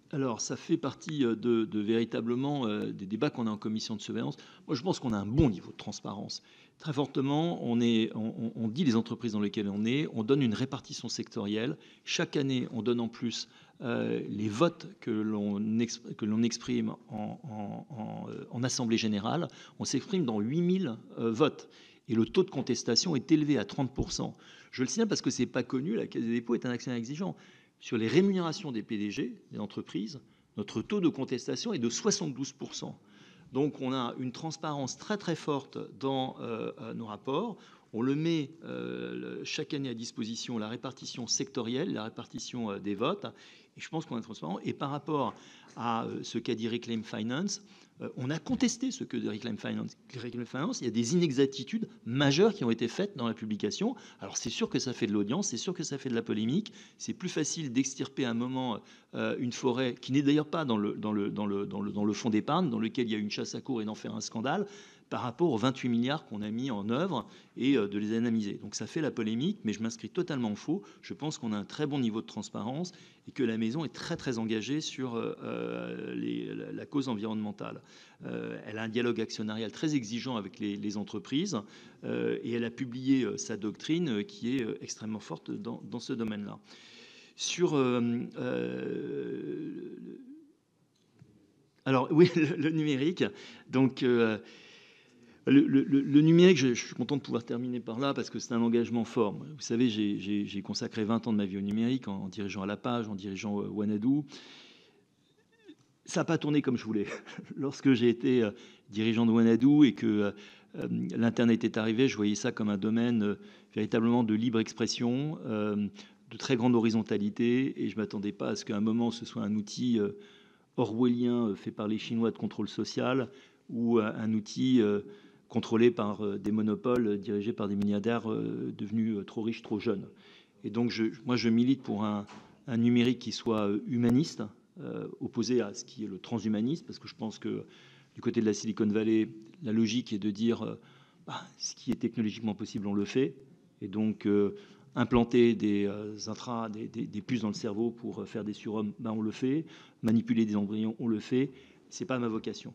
alors, ça fait partie de véritablement des débats qu'on a en commission de surveillance. Moi, je pense qu'on a un bon niveau de transparence. Très fortement, on dit les entreprises dans lesquelles on donne une répartition sectorielle. Chaque année, on donne en plus les votes que l'on exprime en Assemblée générale. On s'exprime dans 8000 votes. Et le taux de contestation est élevé à 30%. Je le signale parce que ce n'est pas connu, la Caisse des dépôts est un actionnaire exigeant. Sur les rémunérations des PDG, des entreprises, notre taux de contestation est de 72%. Donc on a une transparence très très forte dans nos rapports. On le met chaque année à disposition, la répartition sectorielle, la répartition des votes. Et je pense qu'on est transparent. Et par rapport à ce qu'a dit Reclaim Finance, on a contesté ce que dit Reclaim Finance. Reclaim Finance, il y a des inexactitudes majeures qui ont été faites dans la publication. Alors c'est sûr que ça fait de l'audience, c'est sûr que ça fait de la polémique. C'est plus facile d'extirper à un moment une forêt qui n'est d'ailleurs pas dans le fonds d'épargne, dans lequel il y a une chasse à courre et d'en faire un scandale, par rapport aux 28 milliards qu'on a mis en œuvre et de les analyser. Donc ça fait la polémique, mais je m'inscris totalement en faux. Je pense qu'on a un très bon niveau de transparence et que la maison est très très engagée sur la cause environnementale. Elle a un dialogue actionnarial très exigeant avec les entreprises et elle a publié sa doctrine qui est extrêmement forte dans ce domaine-là. Sur... alors oui, le numérique, donc... Le numérique, je suis content de pouvoir terminer par là parce que c'est un engagement fort. Vous savez, j'ai consacré 20 ans de ma vie au numérique en dirigeant à la page, en dirigeant Wanadoo. Ça n'a pas tourné comme je voulais. Lorsque j'ai été dirigeant de Wanadoo et que l'Internet est arrivé, je voyais ça comme un domaine véritablement de libre expression, de très grande horizontalité et je ne m'attendais pas à ce qu'à un moment ce soit un outil orwellien fait par les Chinois de contrôle social ou un outil contrôlé par des monopoles dirigés par des milliardaires devenus trop riches, trop jeunes. Et donc, moi, je milite pour un numérique qui soit humaniste, opposé à ce qui est le transhumanisme, parce que je pense que du côté de la Silicon Valley, la logique est de dire ce qui est technologiquement possible, on le fait. Et donc, implanter des puces dans le cerveau pour faire des surhommes, on le fait. Manipuler des embryons, on le fait. Ce n'est pas ma vocation.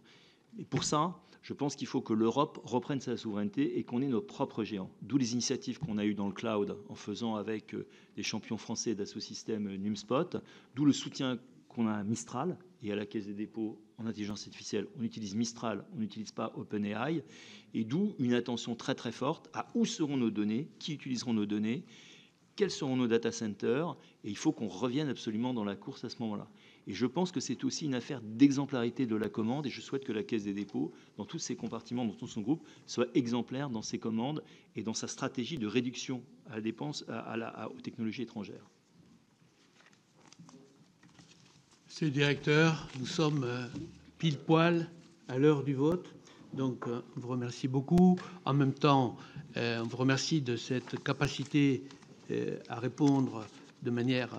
Et pour ça, je pense qu'il faut que l'Europe reprenne sa souveraineté et qu'on ait nos propres géants. D'où les initiatives qu'on a eues dans le cloud en faisant avec les champions français d'Assosystème NumSpot, d'où le soutien qu'on a à Mistral et à la Caisse des dépôts en intelligence artificielle. On utilise Mistral, on n'utilise pas OpenAI, et d'où une attention très très forte à où seront nos données, qui utiliseront nos données, quels seront nos data centers, et il faut qu'on revienne absolument dans la course à ce moment-là. Et je pense que c'est aussi une affaire d'exemplarité de la commande, et je souhaite que la Caisse des dépôts, dans tous ses compartiments, dans tout son groupe, soit exemplaire dans ses commandes et dans sa stratégie de réduction à la dépense aux technologies étrangères. Monsieur le directeur, nous sommes pile poil à l'heure du vote. Donc, on vous remercie beaucoup. En même temps, on vous remercie de cette capacité à répondre de manière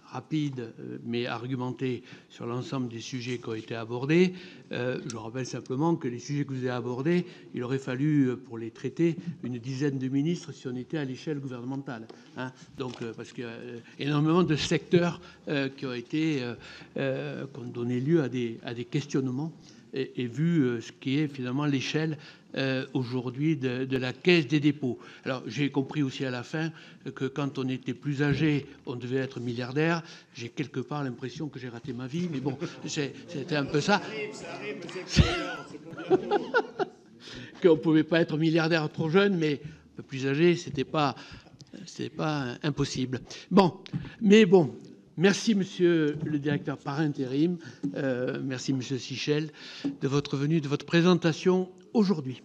rapide mais argumentée sur l'ensemble des sujets qui ont été abordés. Je rappelle simplement que les sujets que vous avez abordés, il aurait fallu pour les traiter une dizaine de ministres si on était à l'échelle gouvernementale. Hein. Donc, parce qu'il y a énormément de secteurs qui ont donné lieu à des questionnements et vu ce qui est finalement l'échelle aujourd'hui de la Caisse des dépôts. Alors j'ai compris aussi à la fin que quand on était plus âgé, on devait être milliardaire. J'ai quelque part l'impression que j'ai raté ma vie, mais bon, c'était un peu ça. Qu'on pouvait pas être milliardaire trop jeune, mais un peu plus âgé, c'était pas impossible. Bon, mais bon. Merci, monsieur le directeur par intérim. Merci, monsieur Sichel, de votre venue, de votre présentation aujourd'hui.